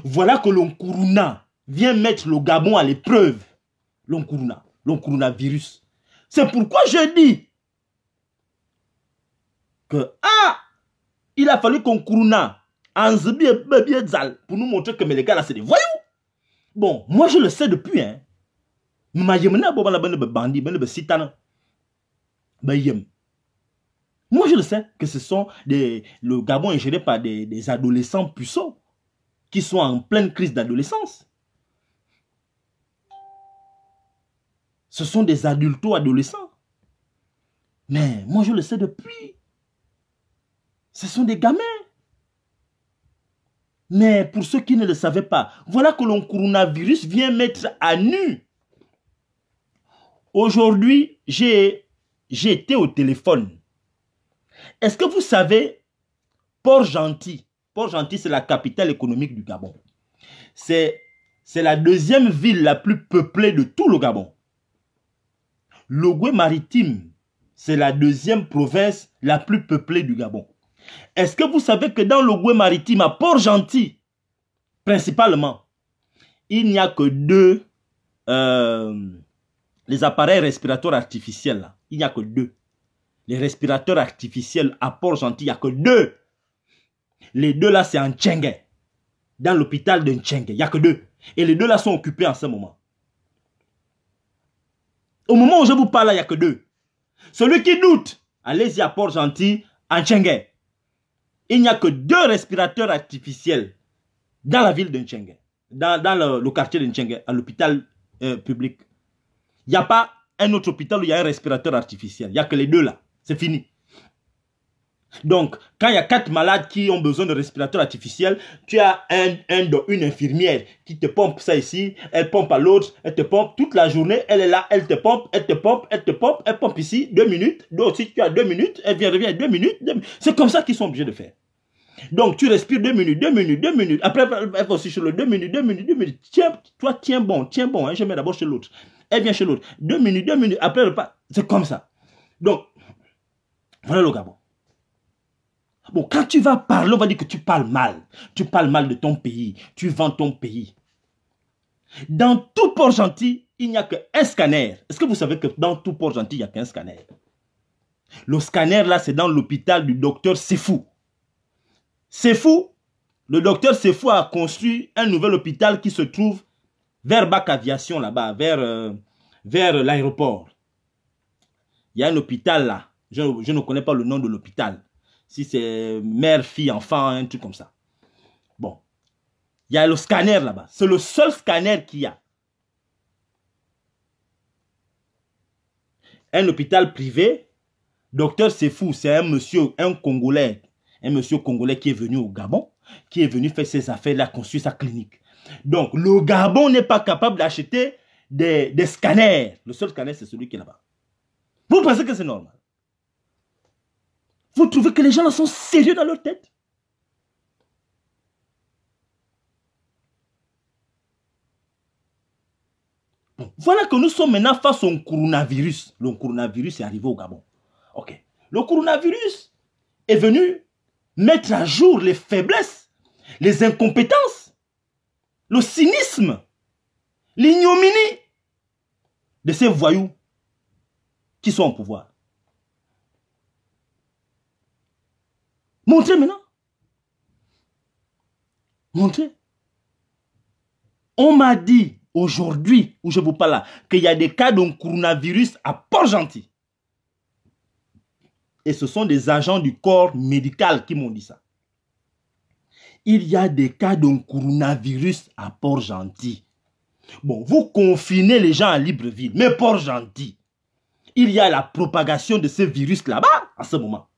Voilà que l'Onkuruna vient mettre le Gabon à l'épreuve. L'Onkuruna virus. C'est pourquoi je dis que, il a fallu qu'Onkuruna pour nous montrer que les gars là c'est des voyous. Bon, moi je le sais depuis, hein. Moi, je le sais que le Gabon est géré par des adolescents puceaux qui sont en pleine crise d'adolescence. Ce sont des adultos-adolescents. Mais moi, je le sais depuis. Ce sont des gamins. Mais pour ceux qui ne le savaient pas, voilà que l'Onkurunavirus vient mettre à nu. Aujourd'hui, j'ai été au téléphone. Est-ce que vous savez, Port-Gentil, c'est la capitale économique du Gabon. C'est la deuxième ville la plus peuplée de tout le Gabon. Logoué-Maritime, c'est la deuxième province la plus peuplée du Gabon. Est-ce que vous savez que dans Logoué-Maritime, à Port-Gentil, principalement, il n'y a que deux les appareils respirateurs artificiels. Là. Il n'y a que deux. Les respirateurs artificiels à Port-Gentil, il n'y a que deux. Les deux là, c'est en Tchengue. Dans l'hôpital de Tchengue, il n'y a que deux. Et les deux là sont occupés en ce moment. Au moment où je vous parle là, il n'y a que deux. Celui qui doute, allez-y à Port-Gentil, en Tchengue. Il n'y a que deux respirateurs artificiels dans la ville de Tchengue. Dans le quartier de Tchengue, à l'hôpital public. Il n'y a pas un autre hôpital où il y a un respirateur artificiel. Il n'y a que les deux là. C'est fini. Donc, quand il y a 4 malades qui ont besoin de respirateurs artificiels, tu as une infirmière qui te pompe ça ici, elle pompe à l'autre, elle te pompe toute la journée, elle est là, elle te pompe, elle te pompe, elle te pompe, elle pompe ici, 2 minutes, donc si tu as 2 minutes, elle revient 2 minutes, c'est comme ça qu'ils sont obligés de faire. Donc, tu respires 2 minutes, 2 minutes, 2 minutes, après elle va aussi chez l'autre, 2 minutes, 2 minutes, 2 minutes, tiens bon, hein, je mets d'abord chez l'autre, elle vient chez l'autre, 2 minutes, après elle repart, c'est comme ça. Donc, voilà le Gabon. Bon, quand tu vas parler, on va dire que tu parles mal. Tu parles mal de ton pays. Tu vends ton pays. Dans tout Port-Gentil, il n'y a qu'un scanner. Est-ce que vous savez que dans tout Port-Gentil, il n'y a qu'un scanner? Le scanner, là, c'est dans l'hôpital du docteur Sefou. Sefou, le docteur Sefou a construit un nouvel hôpital qui se trouve vers Bac Aviation, là-bas, vers l'aéroport. Il y a un hôpital, là. Je ne connais pas le nom de l'hôpital. Si c'est mère, fille, enfant, un truc comme ça. Bon. Il y a le scanner là-bas. C'est le seul scanner qu'il y a. Un hôpital privé. Docteur Sefou, c'est un monsieur congolais qui est venu au Gabon, qui est venu faire ses affaires, il a construit sa clinique. Donc, le Gabon n'est pas capable d'acheter des scanners. Le seul scanner, c'est celui qui est là-bas. Vous pensez que c'est normal? Vous trouvez que les gens là sont sérieux dans leur tête? Bon, voilà que nous sommes maintenant face au coronavirus. Le coronavirus est arrivé au Gabon. Ok. Le coronavirus est venu mettre à jour les faiblesses, les incompétences, le cynisme, l'ignominie de ces voyous qui sont au pouvoir. Montrez maintenant. Montrez. On m'a dit aujourd'hui, où je vous parle là, qu'il y a des cas de coronavirus à Port-Gentil. Et ce sont des agents du corps médical qui m'ont dit ça. Il y a des cas de coronavirus à Port-Gentil. Bon, vous confinez les gens à Libreville, mais Port-Gentil, il y a la propagation de ce virus là-bas, à ce moment.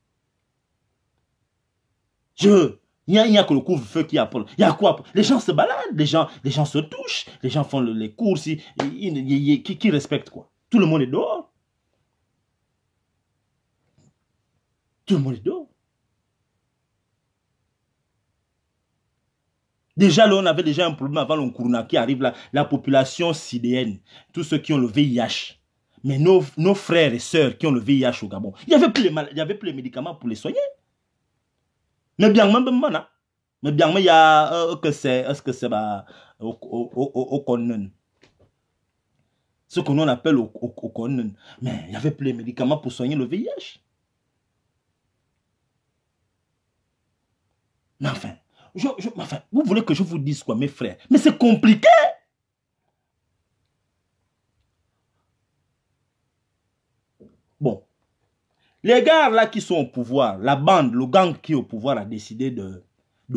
Il n'y a que le couvre-feu qui apporte. Il y a quoi? Les gens se baladent, les gens se touchent, les gens font les courses, qui respectent quoi? Tout le monde est dehors. Tout le monde est dehors. Déjà, là, on avait déjà un problème avant le corona qui arrive là, la population sidéenne, tous ceux qui ont le VIH. Mais nos frères et sœurs qui ont le VIH au Gabon, il n'y avait plus les médicaments pour les soigner. Mais bien, mais bien, il y a est-ce que c'est au Connen. Ce que l'on appelle au Connen. Mais il n'y avait plus les médicaments pour soigner le VIH. Mais enfin, vous voulez que je vous dise quoi, mes frères? Mais c'est compliqué. Bon. Les gars là qui sont au pouvoir, la bande, le gang qui est au pouvoir a décidé de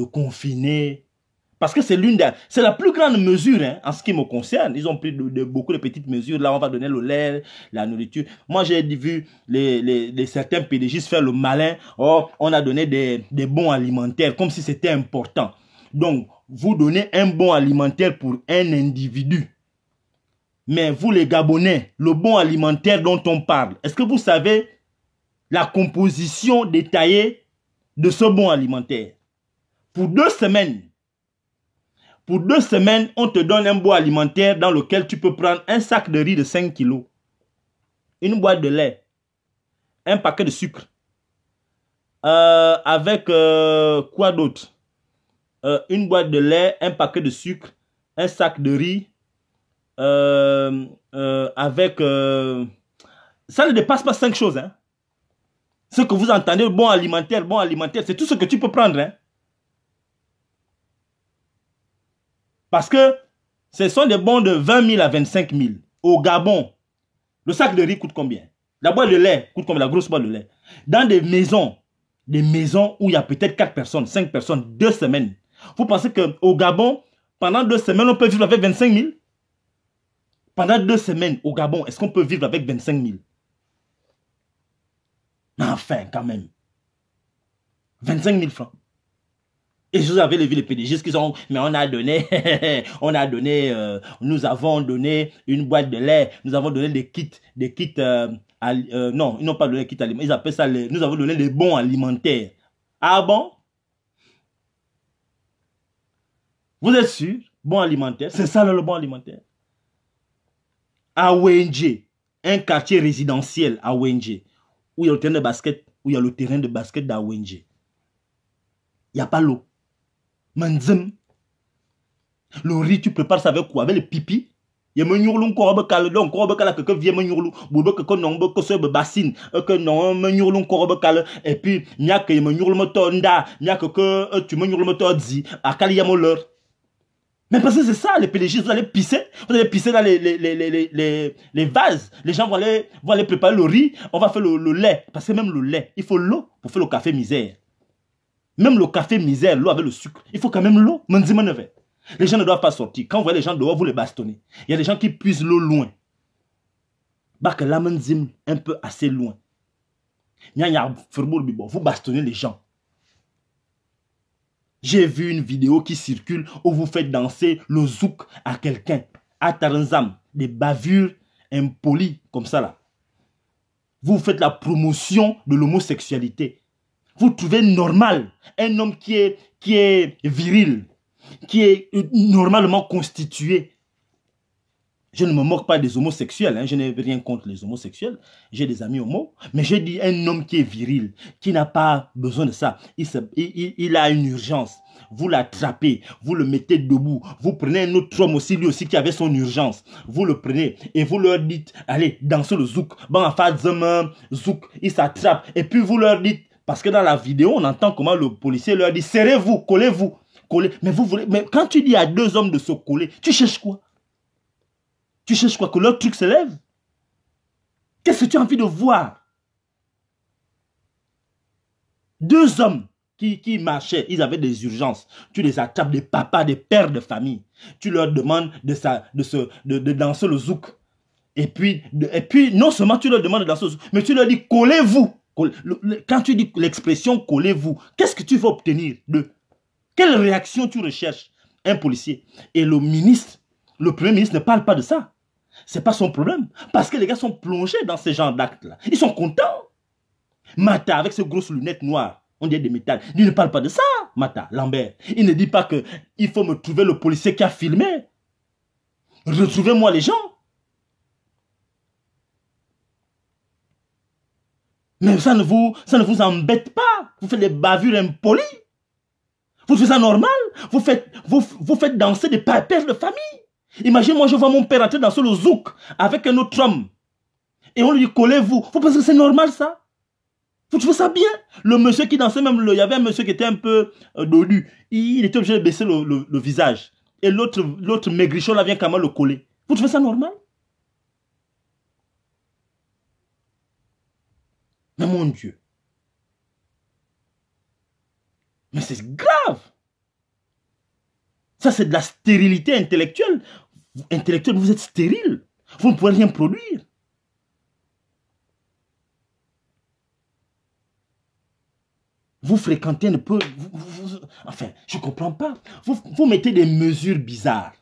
confiner. Parce que c'est la plus grande mesure hein, en ce qui me concerne. Ils ont pris beaucoup de petites mesures. Là, on va donner le lait, la nourriture. Moi, j'ai vu certains PDGistes faire le malin. Oh, on a donné des bons alimentaires comme si c'était important. Donc, vous donnez un bon alimentaire pour un individu. Mais vous, les Gabonais, le bon alimentaire dont on parle, est-ce que vous savez la composition détaillée de ce bon alimentaire? Pour 2 semaines, on te donne un bon alimentaire dans lequel tu peux prendre un sac de riz de 5 kilos, une boîte de lait, un paquet de sucre, avec quoi d'autre? Une boîte de lait, un paquet de sucre, un sac de riz, avec... ça ne dépasse pas 5 choses, hein. Ce que vous entendez, bon alimentaire, c'est tout ce que tu peux prendre. Hein? Parce que ce sont des bons de 20 000 à 25 000. Au Gabon, le sac de riz coûte combien? La boîte de lait coûte combien? La grosse boîte de lait. Dans des maisons où il y a peut-être 4 personnes, 5 personnes, 2 semaines. Vous pensez qu'au Gabon, pendant 2 semaines, on peut vivre avec 25 000? Pendant 2 semaines, au Gabon, est-ce qu'on peut vivre avec 25 000? Enfin, quand même. 25 000 francs. Et vous avez les PDG qui sont, mais on a donné, nous avons donné une boîte de lait, nous avons donné des kits, non, ils n'ont pas donné des kits alimentaires, ils appellent ça, nous avons donné des bons alimentaires. Ah bon? Vous êtes sûr? Bon alimentaire, c'est ça le bon alimentaire. À Wenje, un quartier résidentiel à Wenje, où il y a le terrain de basket, d'Awenje. Il n'y a pas l'eau. Manzem. Le riz, tu prépares ça avec quoi? Avec le pipi. Il y a un yourlou, encore un calme, donc encore un calme, quelqu'un vient un yourlou, boube que non, que ce bassine, que non, un yourlou, encore un calme, et puis, il y a que un yourlou motonda, il y a que tu me yourlou motodzi, à Kaliamoleur. Mais parce que c'est ça, les PDG, vous allez pisser dans les vases. Les gens vont aller préparer le riz, on va faire le lait. Parce que même le lait, il faut l'eau pour faire le café misère. Même le café misère, l'eau avec le sucre, il faut quand même l'eau. Les gens ne doivent pas sortir. Quand vous voyez les gens dehors, vous les bastonnez. Il y a des gens qui puisent l'eau loin. Bah que la manzim un peu assez loin. Vous bastonnez les gens. J'ai vu une vidéo qui circule où vous faites danser le zouk à quelqu'un, à Taranzam, des bavures impolies comme ça là. Vous faites la promotion de l'homosexualité. Vous trouvez normal un homme qui est viril, qui est normalement constitué, Je ne me moque pas des homosexuels, hein. Je n'ai rien contre les homosexuels. J'ai des amis homos. Mais j'ai dit un homme qui est viril, qui n'a pas besoin de ça. Il a une urgence. Vous l'attrapez, vous le mettez debout. Vous prenez un autre homme aussi, lui aussi, qui avait son urgence. Vous le prenez et vous leur dites, allez, dansez le zouk. Bon, en fait, zouk, il s'attrape. Et puis vous leur dites, parce que dans la vidéo, on entend comment le policier leur dit, serrez-vous, collez-vous. Collez. Mais quand tu dis à deux hommes de se coller, tu cherches quoi? Tu cherches quoi? Que leur truc se lève? Qu'est-ce que tu as envie de voir? Deux hommes qui marchaient, ils avaient des urgences. Tu les attrapes, des papas, des pères de famille. Tu leur demandes de danser le zouk. Et puis, non seulement tu leur demandes de danser le zouk, mais tu leur dis collez-vous. Quand tu dis l'expression collez-vous, qu'est-ce que tu veux obtenir d'eux? Quelle réaction tu recherches? Un policier. Et le ministre, le premier ministre ne parle pas de ça. Ce n'est pas son problème. Parce que les gars sont plongés dans ce genre d'actes-là. Ils sont contents. Mata, avec ses grosses lunettes noires, on dirait des métal. Il ne parle pas de ça, Mata, Lambert. Il ne dit pas qu'il faut me trouver le policier qui a filmé. Retrouvez-moi les gens. Mais ça ne vous embête pas. Vous faites des bavures impolies. Vous faites ça normal. Vous faites danser des pères de famille. Imagine, moi, je vois mon père entrer danser le zouk avec un autre homme. Et on lui dit, collez-vous. Vous pensez que c'est normal, ça? Vous trouvez ça bien? Le monsieur qui dansait, même, il y avait un monsieur qui était un peu dodu. Il était obligé de baisser le visage. Et l'autre maigrichon, là, vient quand même le coller. Vous trouvez ça normal? Mais mon Dieu. Mais c'est grave. Ça, c'est de la stérilité intellectuelle. Intellectuelle, vous êtes stérile. Vous ne pouvez rien produire. Vous fréquentez un peu... enfin, je ne comprends pas. Vous mettez des mesures bizarres.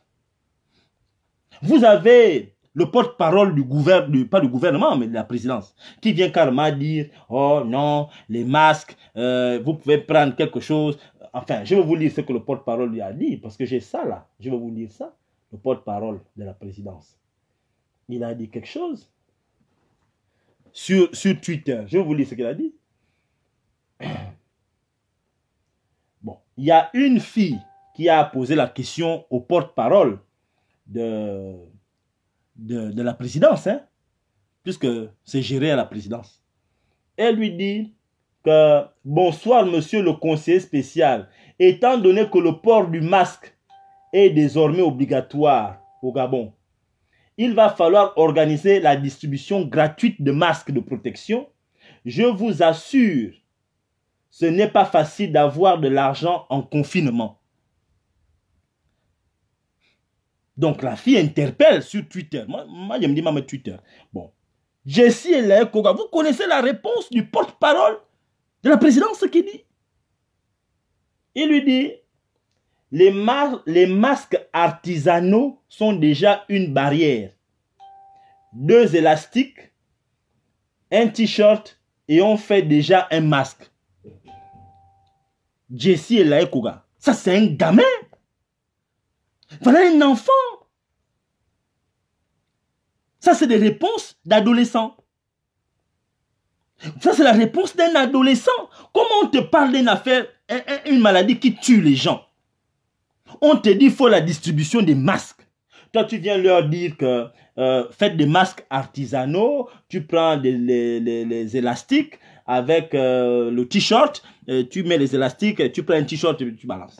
Vous avez le porte-parole du gouvernement, pas du gouvernement, mais de la présidence, qui vient carrément dire, oh non, les masques, vous pouvez prendre quelque chose. Enfin, je vais vous lire ce que le porte-parole lui a dit, parce que j'ai ça là. Je vais vous lire ça, le porte-parole de la présidence. Il a dit quelque chose sur Twitter. Je vais vous lire ce qu'il a dit. Bon, il y a une fille qui a posé la question au porte-parole de la présidence, hein, puisque c'est géré à la présidence. Elle lui dit que « Bonsoir, monsieur le conseiller spécial. Étant donné que le port du masque est désormais obligatoire au Gabon, il va falloir organiser la distribution gratuite de masques de protection. Je vous assure, ce n'est pas facile d'avoir de l'argent en confinement. » Donc la fille interpelle sur Twitter. Moi je me dis, maman, Twitter. Bon. Jessie Elaye Koga, vous connaissez la réponse du porte-parole de la présidence qui dit? Il lui dit, les masques artisanaux sont déjà une barrière. 2 élastiques, un t-shirt et on fait déjà un masque. Jessie Elaye Koga, ça c'est un gamin. Voilà un enfant. Ça, c'est des réponses d'adolescents. Ça, c'est la réponse d'un adolescent. Comment on te parle d'une affaire, une maladie qui tue les gens? On te dit qu'il faut la distribution des masques. Toi, tu viens leur dire que faites des masques artisanaux, tu prends les élastiques avec le t-shirt, tu mets les élastiques, tu prends un t-shirt et tu balances.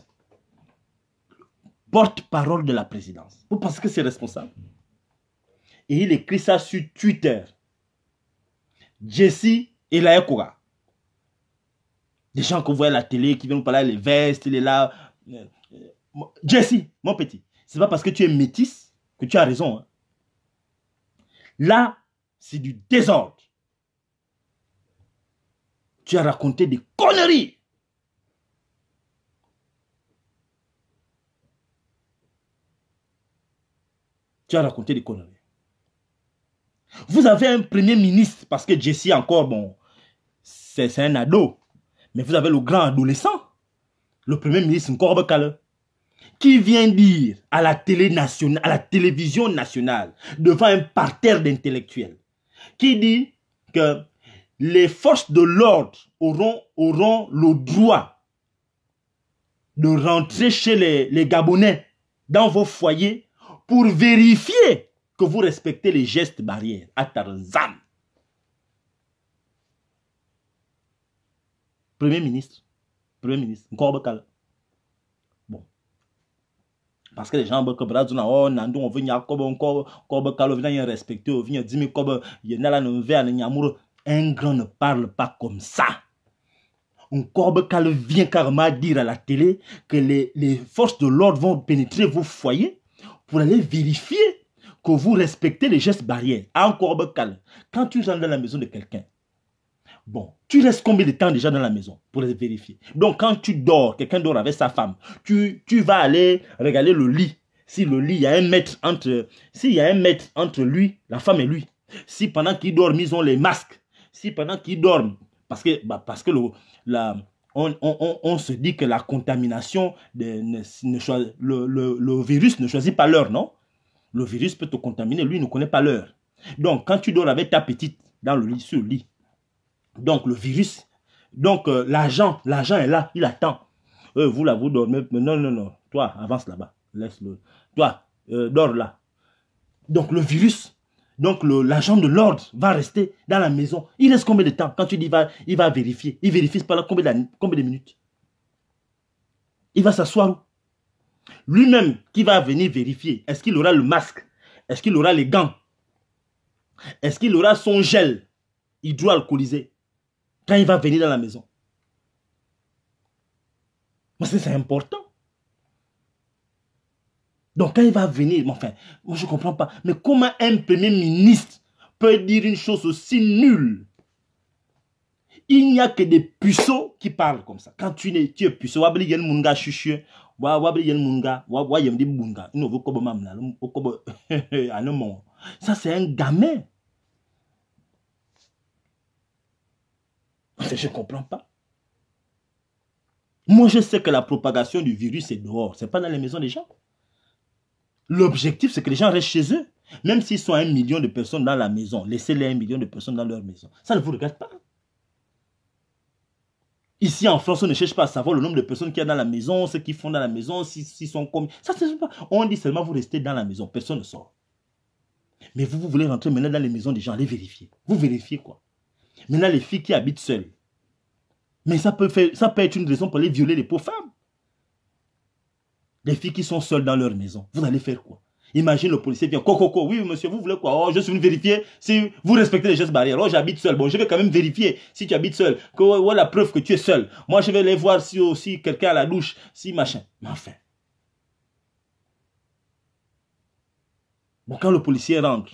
Porte-parole de la présidence. Vous pensez que c'est responsable? Et il écrit ça sur Twitter. Jessie Elaye Koga. Des gens qu'on voit à la télé, qui viennent nous parler les vestes, il est là. Jessie, mon petit, c'est pas parce que tu es métisse que tu as raison. Hein. Là, c'est du désordre. Tu as raconté des conneries. Tu as raconté des conneries. Vous avez un premier ministre, parce que Jessie encore, bon, c'est un ado. Mais vous avez le grand adolescent. Le premier ministre, encore Bekale. qui vient dire à la télé nationale, à la télévision nationale, devant un parterre d'intellectuels, qui dit que les forces de l'ordre auront le droit de rentrer chez les Gabonais dans vos foyers pour vérifier que vous respectez les gestes barrières à Tarzan. Premier ministre, Nkobekal. Bon. Parce que les gens on un grand ne parle pas comme ça. Nkobekal vient carrément dire à la télé que les forces de l'ordre vont pénétrer vos foyers pour aller vérifier que vous respectez les gestes barrières. Nkobekal, quand tu rentres dans la maison de quelqu'un, bon, tu restes combien de temps déjà dans la maison pour les vérifier? Donc, quand tu dors, quelqu'un dort avec sa femme, tu vas aller regarder le lit. Si le lit, il y a un mètre entre lui, la femme et lui. Si pendant qu'ils dorment, ils ont les masques. Si pendant qu'ils dorment, parce que on se dit que la contamination, le virus ne choisit pas l'heure, non? Le virus peut te contaminer, lui ne connaît pas l'heure. Donc, quand tu dors avec ta petite dans le lit, sur le lit, donc le virus, donc l'agent est là, il attend. Vous là, vous dormez, non, toi, avance là-bas, laisse-le. Toi, dors là. Donc le virus, donc l'agent de l'ordre va rester dans la maison. Il reste combien de temps? Quand tu dis il va vérifier, il vérifie pendant combien de minutes? Il va s'asseoir où? Lui-même qui va venir vérifier, est-ce qu'il aura le masque? Est-ce qu'il aura les gants? Est-ce qu'il aura son gel hydroalcoolisé quand il va venir dans la maison? C'est important. Donc quand il va venir, enfin, moi je ne comprends pas. Mais comment un premier ministre peut dire une chose aussi nulle? Il n'y a que des puceaux qui parlent comme ça. Quand tu es puceau, ça c'est un gamin. Je ne comprends pas. Moi je sais que la propagation du virus est dehors, ce n'est pas dans les maisons des gens. L'objectif, c'est que les gens restent chez eux. Même s'ils sont 1 million de personnes dans la maison, laissez-les 1 million de personnes dans leur maison. Ça ne vous regarde pas. Ici, en France, on ne cherche pas à savoir le nombre de personnes qu'il y a dans la maison, ce qu'ils font dans la maison, s'ils sont comme... Ça, c'est pas... On dit seulement, vous restez dans la maison. Personne ne sort. Mais vous voulez rentrer maintenant dans les maisons des gens, allez vérifier. Vous vérifiez quoi? Maintenant, les filles qui habitent seules. Mais ça peut être une raison pour aller violer les pauvres femmes. Les filles qui sont seules dans leur maison, vous allez faire quoi? Imagine le policier vient, coco, oui monsieur, vous voulez quoi? Oh, je suis venu vérifier si vous respectez les gestes barrières. Oh, j'habite seul. Bon, je vais quand même vérifier si tu habites seul. Que la preuve que tu es seul. Moi, je vais aller voir si aussi quelqu'un à la douche, si machin. Mais enfin. Bon, quand le policier rentre,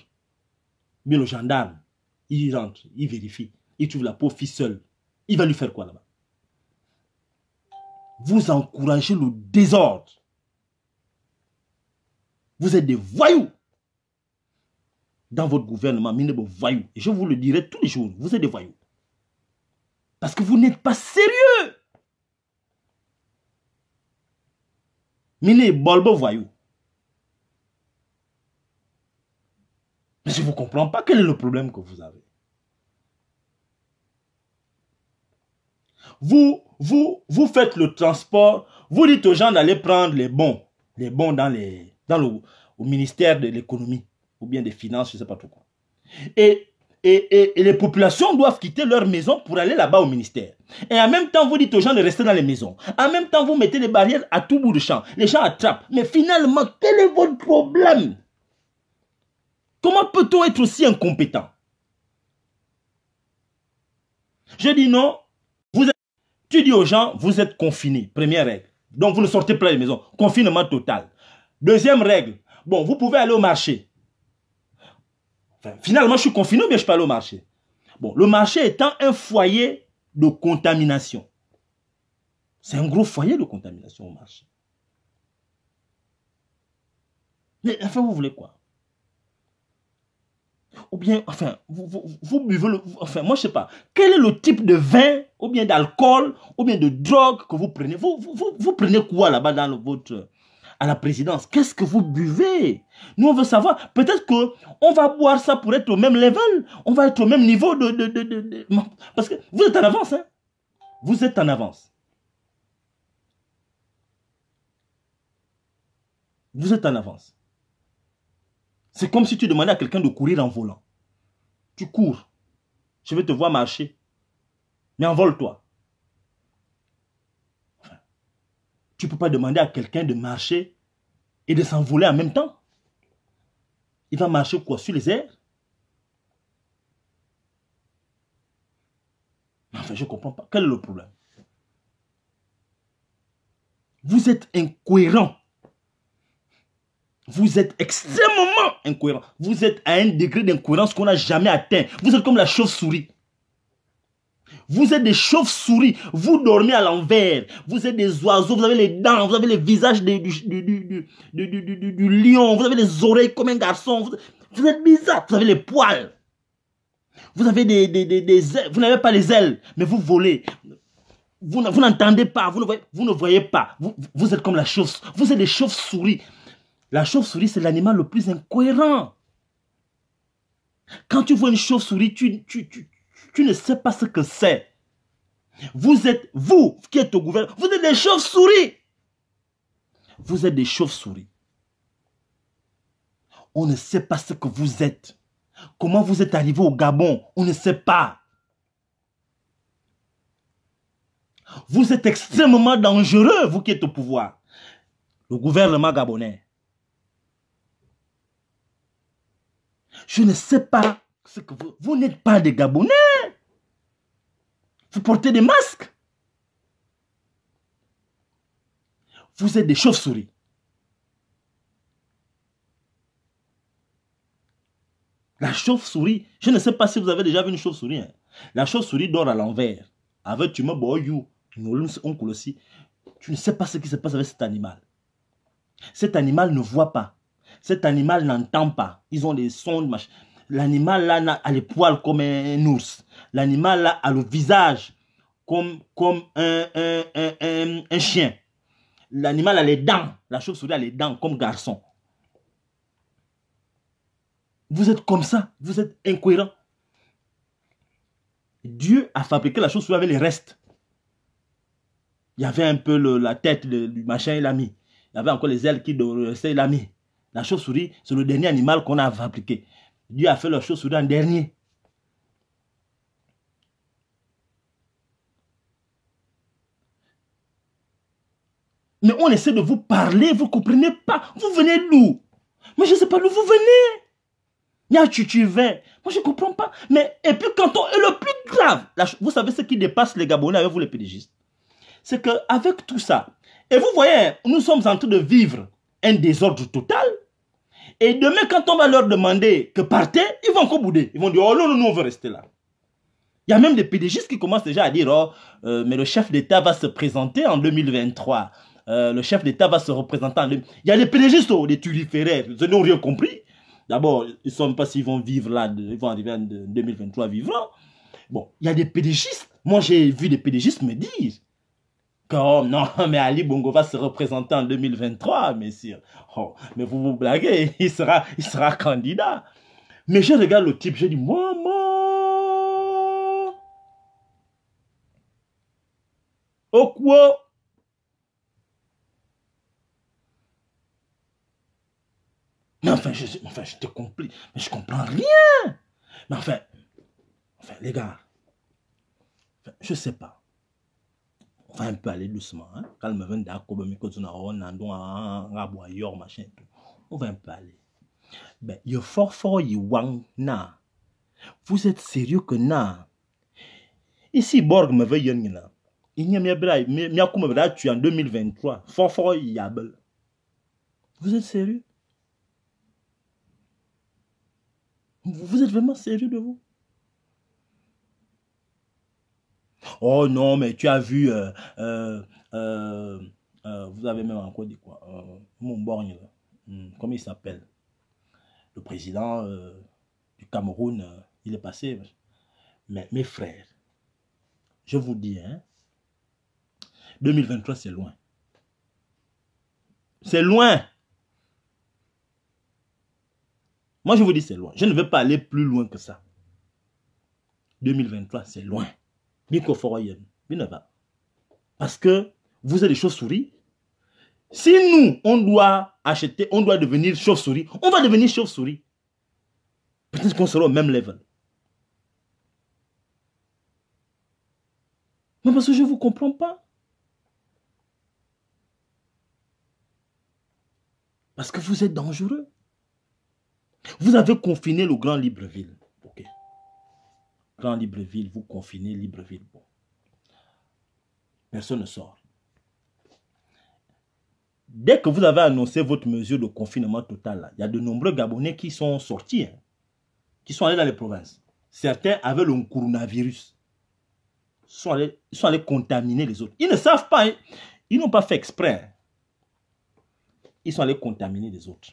bien le gendarme, il rentre, il vérifie, il trouve la pauvre fille seule. Il va lui faire quoi là-bas? Vous encouragez le désordre. Vous êtes des voyous. Dans votre gouvernement, minez vos voyous. Et je vous le dirai tous les jours, vous êtes des voyous. Parce que vous n'êtes pas sérieux. Minez bolbo voyous. Mais je ne vous comprends pas. Quel est le problème que vous avez? Vous faites le transport. Vous dites aux gens d'aller prendre les bons. Les bons au ministère de l'économie. Ou bien des finances, je ne sais pas trop quoi. Et les populations doivent quitter leur maison pour aller là-bas au ministère. Et en même temps, vous dites aux gens de rester dans les maisons. En même temps, vous mettez des barrières à tout bout de champ. Les gens attrapent. Mais finalement, quel est votre problème? Comment peut-on être aussi incompétent? Je dis non. Tu dis aux gens, vous êtes confinés. Première règle. Donc, vous ne sortez pas des maisons. Confinement total. Deuxième règle. Bon, vous pouvez aller au marché. Enfin, finalement, je suis confiné ou bien je peux aller au marché? Bon, le marché étant un foyer de contamination. C'est un gros foyer de contamination au marché. Mais enfin, vous voulez quoi? Ou bien, enfin, vous buvez enfin, moi je sais pas. Quel est le type de vin, ou bien d'alcool, ou bien de drogue que vous prenez? Vous prenez quoi là-bas dans votre... à la présidence. Qu'est-ce que vous buvez? Nous, on veut savoir. Peut-être qu'on va boire ça pour être au même level. On va être au même niveau Parce que vous êtes en avance. Hein? Vous êtes en avance. Vous êtes en avance. C'est comme si tu demandais à quelqu'un de courir en volant. Tu cours. Je vais te voir marcher. Mais envole-toi. Enfin, tu ne peux pas demander à quelqu'un de marcher et de s'envoler en même temps. Il va marcher quoi? Sur les airs? Enfin, je ne comprends pas. Quel est le problème? Vous êtes incohérent. Vous êtes extrêmement incohérent. Vous êtes à un degré d'incohérence qu'on n'a jamais atteint. Vous êtes comme la chauve-souris. Vous êtes des chauves-souris. Vous dormez à l'envers. Vous êtes des oiseaux. Vous avez les dents. Vous avez les visages du lion. Vous avez les oreilles comme un garçon. Vous êtes bizarre. Vous avez les poils. Vous avez des ailes. Vous n'avez pas les ailes. Mais vous volez. Vous n'entendez pas. Vous ne voyez pas. Vous êtes comme la chauve. Vous êtes des chauves-souris. La chauve-souris, c'est l'animal le plus incohérent. Quand tu vois une chauve-souris, tu ne sais pas ce que c'est. Vous qui êtes au gouvernement, vous êtes des chauves-souris. Vous êtes des chauves-souris. On ne sait pas ce que vous êtes. Comment vous êtes arrivé au Gabon, on ne sait pas. Vous êtes extrêmement dangereux, vous qui êtes au pouvoir. Le gouvernement gabonais. Je ne sais pas ce que vous n'êtes pas des Gabonais. Vous portez des masques. Vous êtes des chauves-souris. La chauve-souris, je ne sais pas si vous avez déjà vu une chauve-souris. Hein. La chauve-souris dort à l'envers. Avec tu me boyou, tu ne sais pas ce qui se passe avec cet animal. Cet animal ne voit pas. Cet animal n'entend pas. Ils ont des sons. L'animal là a les poils comme un ours. L'animal là a le visage comme un chien. L'animal a les dents. La chauve-souris a les dents comme garçon. Vous êtes comme ça. Vous êtes incohérent. Dieu a fabriqué la chauve-souris avec les restes. Il y avait un peu la tête du machin, il l'a mis. Il y avait encore les ailes qui restaient, il l'a mis. La chauve-souris, c'est le dernier animal qu'on a fabriqué. Dieu a fait la chauve-souris en dernier. Mais on essaie de vous parler, vous ne comprenez pas. Vous venez d'où? Mais je ne sais pas d'où vous venez. Il y a tu vais. Moi, je ne comprends pas. Mais, et puis, et le plus grave, vous savez ce qui dépasse les Gabonais avec vous, les pédégistes? C'est qu'avec tout ça, et vous voyez, nous sommes en train de vivre un désordre total. Et demain, quand on va leur demander que partez, ils vont encore bouder. Ils vont dire, oh non, non, non, on veut rester là. Il y a même des pédégistes qui commencent déjà à dire, oh, mais le chef d'État va se présenter en 2023. Le chef d'État va se représenter en 2023. Il y a des pédégistes, des turiféraires, ils n'ont rien compris. D'abord, ils ne savent pas s'ils vont vivre là, ils vont arriver en 2023 vivants. Bon, il y a des pédégistes. Moi, j'ai vu des pédégistes me dire que, oh non, mais Ali Bongo va se représenter en 2023, messieurs. Oh, mais vous vous blaguez, il sera candidat. Mais je regarde le type, je dis, maman, au quoi? Mais enfin, je te comprends, mais je comprends rien. Mais enfin, les gars, je sais pas. On va un peu aller doucement. Hein? Calme, machin. On va un peu aller. Ben, il fort, na. Vous êtes sérieux que na? Ici, Borg me veut y na. Il n'y a pas tu en 2023. Fort, yabel. Vous êtes sérieux? Vous êtes vraiment sérieux de vous? Oh non, mais tu as vu, vous avez même encore dit quoi? Mon borgne, comment il s'appelle? Le président du Cameroun, il est passé. Mais mes frères, je vous dis, hein, 2023 c'est loin. C'est loin. Moi, je vous dis, c'est loin. Je ne veux pas aller plus loin que ça. 2023, c'est loin. Parce que vous êtes des chauves-souris. Si nous, on doit acheter, on doit devenir chauve-souris, on va devenir chauve-souris. Peut-être qu'on sera au même level. Mais parce que je ne vous comprends pas. Parce que vous êtes dangereux. Vous avez confiné le Grand Libreville. Ok. Grand Libreville, vous confinez Libreville. Bon. Personne ne sort. Dès que vous avez annoncé votre mesure de confinement total, il y a de nombreux Gabonais qui sont sortis, hein, qui sont allés dans les provinces. Certains avaient le coronavirus. Ils sont allés contaminer les autres. Ils ne savent pas. Hein. Ils n'ont pas fait exprès. Hein. Ils sont allés contaminer les autres.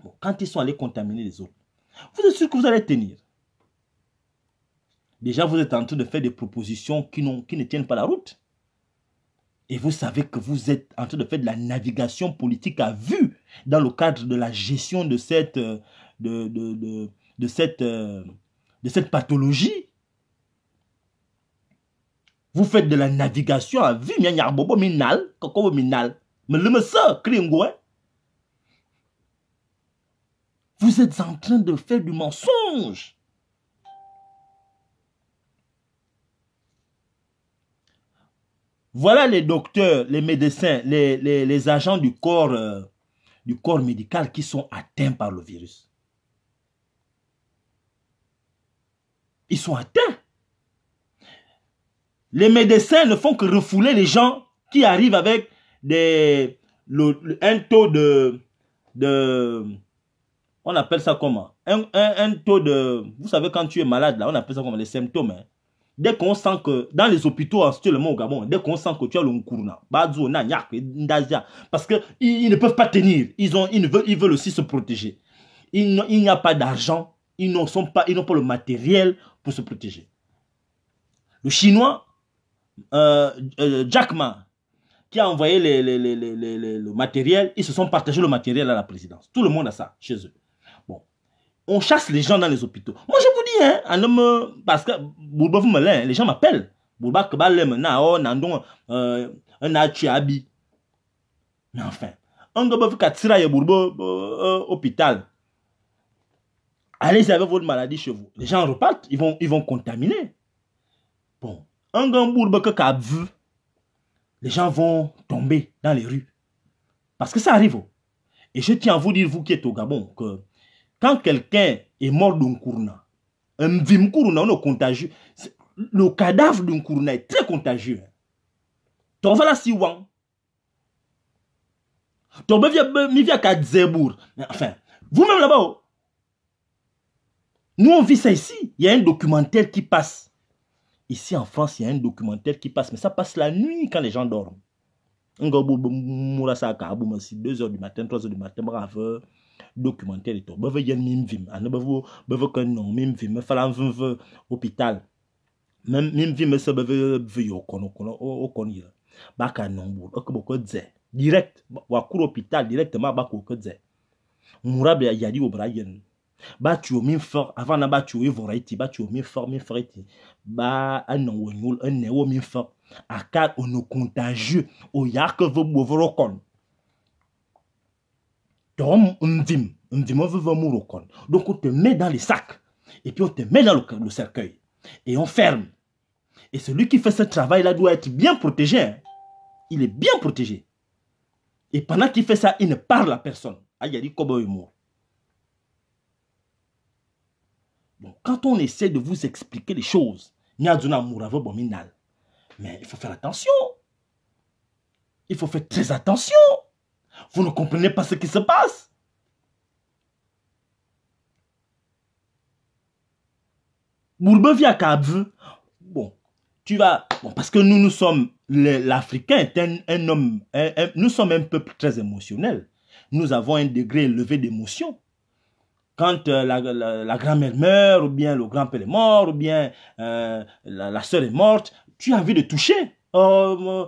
Bon, quand ils sont allés contaminer les autres, vous êtes sûr que vous allez tenir. Déjà, vous êtes en train de faire des propositions qui ne tiennent pas la route. Et vous savez que vous êtes en train de faire de la navigation politique à vue dans le cadre de la gestion de cette, de cette pathologie. Vous faites de la navigation à vue. Vous êtes en train de faire du mensonge. Voilà les docteurs, les médecins, les agents du corps médical qui sont atteints par le virus. Ils sont atteints. Les médecins ne font que refouler les gens qui arrivent avec un taux on appelle ça comment? Un taux de... Vous savez, quand tu es malade, là, on appelle ça comment? Les symptômes. Hein. Dès qu'on sent que, dans les hôpitaux, actuellement au Gabon, dès qu'on sent que tu as le corona, parce qu'ils ne peuvent pas tenir. Ils veulent aussi se protéger. Il n'y a pas d'argent. Ils n'ont pas le matériel pour se protéger. Le Chinois, Jack Ma, qui a envoyé le matériel, ils se sont partagés le matériel à la présidence. Tout le monde a ça chez eux. Bon. On chasse les gens dans les hôpitaux. Moi, je vous dis, hein, parce que les gens m'appellent. Mais enfin, un hôpital. Allez avec votre maladie chez vous. Les gens repartent, ils vont contaminer. Bon. Un les gens vont tomber dans les rues. Parce que ça arrive. Et je tiens à vous dire, vous qui êtes au Gabon, que quand quelqu'un est mort d'un corona, le cadavre d'un corona est très contagieux. Enfin, vous-même là-bas, nous on vit ça ici. Il y a un documentaire qui passe. Ici en France, il y a un documentaire qui passe, mais ça passe la nuit quand les gens dorment. 2 h du matin, 3 h du matin, bravo, documentaire et tout. Hôpital. Même direct, hôpital directement, ba tu min fort avant na ba tu vorati ba tu min fort ba anon un néo min fort aka on contagieux o yak vo bovrokon tom ndim veut mourokon. Donc on te met dans les sacs et puis on te met dans le cercueil et on ferme. Et celui qui fait ce travail là doit être bien protégé, hein. Il est bien protégé. Et pendant qu'il fait ça, il ne parle à personne. Ayadi kobo humour. Donc, quand on essaie de vous expliquer les choses, mais il faut faire attention. Il faut faire très attention. Vous ne comprenez pas ce qui se passe. Bon, tu vas... Bon, parce que nous sommes... L'Africain est un homme... nous sommes un peuple très émotionnel. Nous avons un degré élevé d'émotion. Quand la grand-mère meurt, ou bien le grand-père est mort, ou bien la soeur est morte, tu as envie de toucher. oh,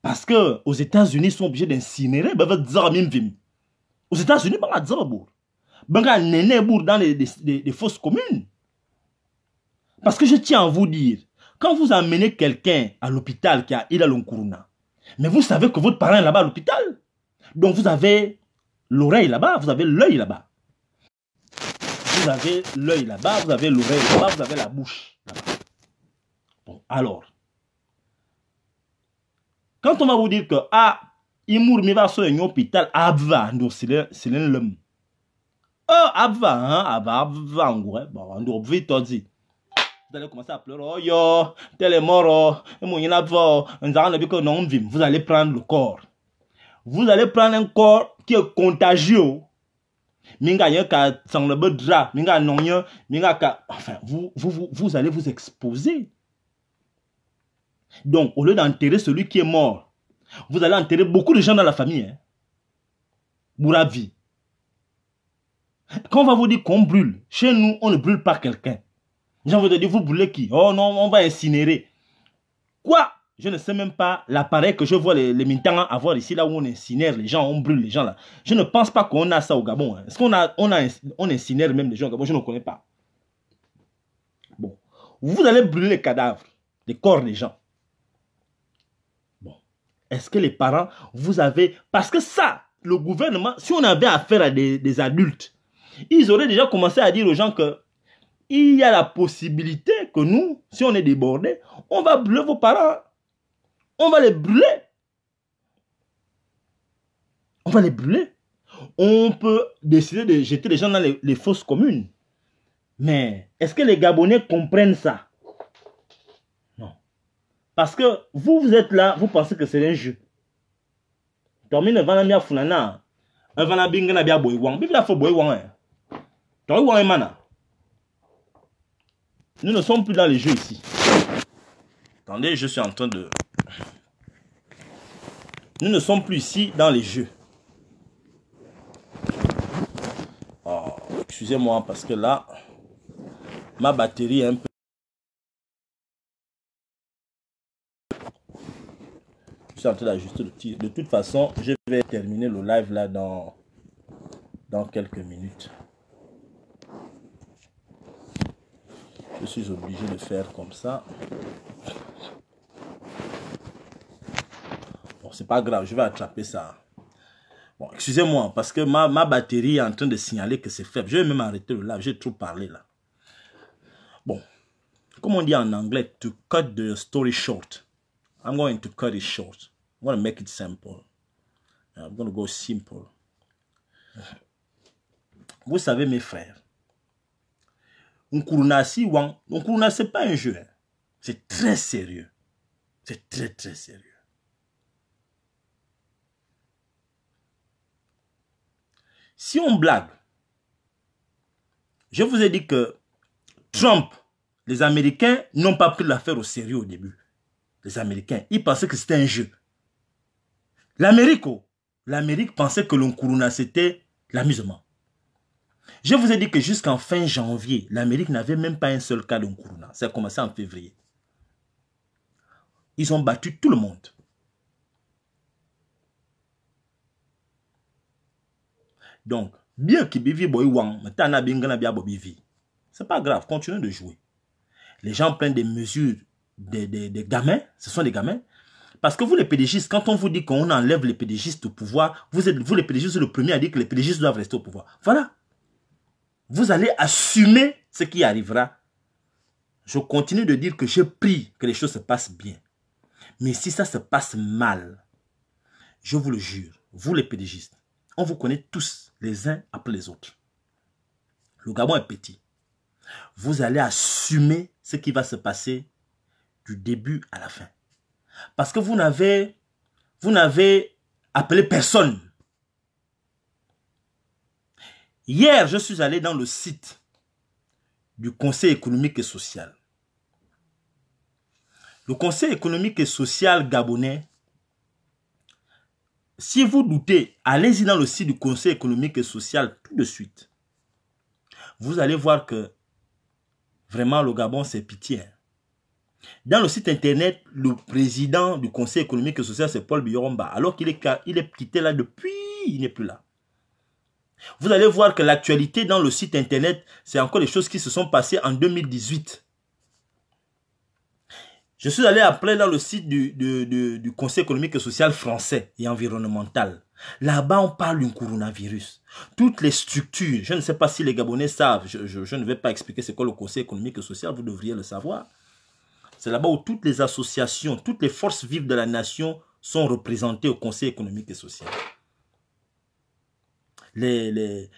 parce que aux États-Unis, ils sont obligés d'incinérer. Aux États-Unis, dans les fosses communes. Parce que je tiens à vous dire, quand vous amenez quelqu'un à l'hôpital qui a Ila Lonkuruna, mais vous savez que votre parent est là-bas à l'hôpital. Donc vous avez l'oreille là-bas, vous avez l'œil là-bas. Vous avez l'œil là-bas, vous avez l'oreille là-bas, vous avez la bouche là-bas. Bon, alors, quand on va vous dire que Imour mi va sur un hôpital, Abva, c'est l'homme. Abva, en gros, bon, on doit vite dire. Vous allez commencer à pleurer, oh yo, tel est mort, vous allez prendre le corps. Vous allez prendre un corps qui est contagieux. Enfin, vous allez vous exposer. Donc, au lieu d'enterrer celui qui est mort, vous allez enterrer beaucoup de gens dans la famille. Hein. Bouravi. Quand on va vous dire qu'on brûle, chez nous, on ne brûle pas quelqu'un. Les gens vont te dire, vous brûlez qui? Oh non, on va incinérer. Quoi? Je ne sais même pas l'appareil que je vois les militants avoir ici, là où on incinère les gens, on brûle les gens là. Je ne pense pas qu'on a ça au Gabon. Est-ce qu'on on incinère même les gens au Gabon? Je ne connais pas. Bon. Vous allez brûler les cadavres, les corps des gens. Bon. Est-ce que les parents, vous avez... Parce que ça, le gouvernement, si on avait affaire à des adultes, ils auraient déjà commencé à dire aux gens que il y a la possibilité que nous, si on est débordé, on va brûler vos parents. On va les brûler. On va les brûler. On peut décider de jeter les gens dans les fosses communes. Mais est-ce que les Gabonais comprennent ça? Non. Parce que vous êtes là, vous pensez que c'est un jeu. Nous ne sommes plus dans les jeux ici. Attendez, je suis en train de... Nous ne sommes plus ici dans les jeux. Oh, excusez-moi parce que là, ma batterie est un peu... Je suis en train d'ajuster le tir. De toute façon, je vais terminer le live là dans quelques minutes. Je suis obligé de faire comme ça. Bon, c'est pas grave, je vais attraper ça. Bon, excusez-moi, parce que ma batterie est en train de signaler que c'est faible. Je vais même arrêter le live, j'ai trop parlé là. Bon, comme on dit en anglais, to cut the story short. I'm going to cut it short. I'm going to make it simple. I'm going to go simple. Vous savez, mes frères, Nkuruna c'est pas un jeu. Hein. C'est très sérieux. C'est très, très sérieux. Si on blague, je vous ai dit que Trump, les Américains n'ont pas pris l'affaire au sérieux au début. Les Américains, ils pensaient que c'était un jeu. L'Amérique pensait que l'Nkuruna c'était l'amusement. Je vous ai dit que jusqu'en fin janvier, l'Amérique n'avait même pas un seul cas de Nkuruna. Ça a commencé en février. Ils ont battu tout le monde. Donc, bien qu'il bivi boy wang, maintenant bingana bia bobivi. C'est pas grave, continuez de jouer. Les gens prennent des mesures des gamins, ce sont des gamins. Parce que vous les pédégistes, quand on vous dit qu'on enlève les pédégistes au pouvoir, vous les pédégistes le premier à dire que les pédégistes doivent rester au pouvoir. Voilà. Vous allez assumer ce qui arrivera. Je continue de dire que je prie que les choses se passent bien. Mais si ça se passe mal, je vous le jure, vous les pédégistes, on vous connaît tous les uns après les autres. Le Gabon est petit. Vous allez assumer ce qui va se passer du début à la fin. Parce que vous n'avez appelé personne. Hier, je suis allé dans le site du Conseil économique et social. Le Conseil économique et social gabonais, si vous doutez, allez-y dans le site du Conseil économique et social tout de suite. Vous allez voir que Vraiment, le Gabon, c'est pitié. Dans le site internet, le président du Conseil économique et social, c'est Paul Biyoromba. Alors qu'il est quitté là depuis, il n'est plus là. Vous allez voir que l'actualité dans le site internet, c'est encore des choses qui se sont passées en 2018. Je suis allé après dans le site du Conseil économique et social français et environnemental. Là-bas, on parle du coronavirus. Toutes les structures, je ne sais pas si les Gabonais savent, je ne vais pas expliquer c'est quoi le Conseil économique et social, vous devriez le savoir. C'est là-bas où toutes les associations, toutes les forces vives de la nation sont représentées au Conseil économique et social. Les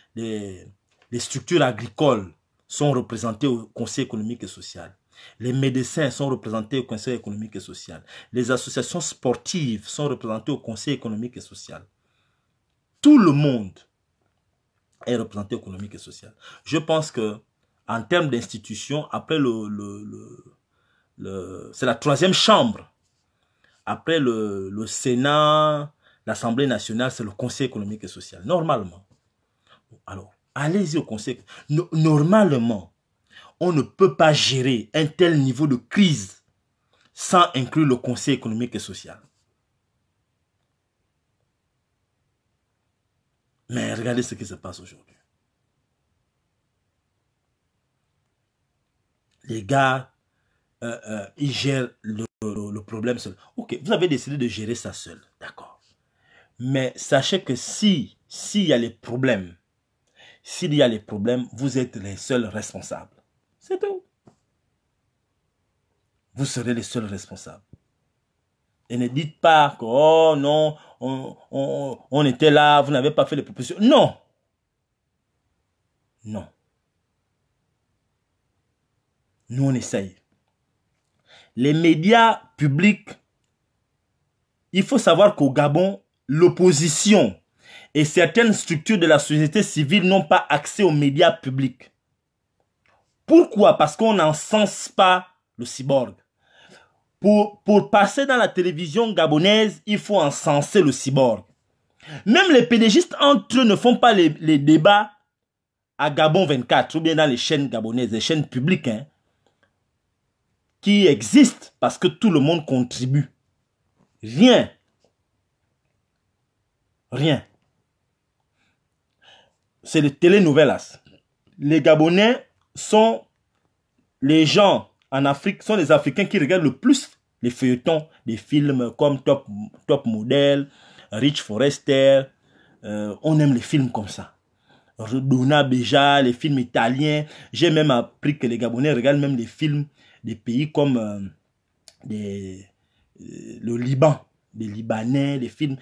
structures agricoles sont représentées au Conseil économique et social. Les médecins sont représentés au Conseil économique et social. Les associations sportives sont représentées au Conseil économique et social. Tout le monde est représenté au économique et social. Je pense que en termes d'institutions, après c'est la troisième chambre. Après le Sénat, l'Assemblée nationale, c'est le Conseil économique et social. Normalement. Alors, allez-y au Conseil. Normalement, on ne peut pas gérer un tel niveau de crise sans inclure le Conseil économique et social. Mais regardez ce qui se passe aujourd'hui. Les gars, ils gèrent le problème seul. Ok, vous avez décidé de gérer ça seul, d'accord. Mais sachez que s'il y a les problèmes, vous êtes les seuls responsables. C'est tout. Vous serez les seuls responsables. Et ne dites pas que, oh non, on était là, vous n'avez pas fait les propositions. Non. Non. Nous, on essaye. Les médias publics, il faut savoir qu'au Gabon, l'opposition et certaines structures de la société civile n'ont pas accès aux médias publics. Pourquoi? Parce qu'on n'encense pas le cyborg. Pour passer dans la télévision gabonaise, il faut encenser le cyborg. Même les pédégistes entre eux ne font pas les débats à Gabon 24 ou bien dans les chaînes gabonaises, les chaînes publiques hein, qui existent parce que tout le monde contribue. Rien. Rien. C'est les télénovelas. Les Gabonais sont les gens en Afrique, sont les Africains qui regardent le plus les feuilletons, des films comme Top Model, Rich Forrester. On aime les films comme ça. Dona Beja, les films italiens. J'ai même appris que les Gabonais regardent même les films des pays comme le Liban, des Libanais, des films.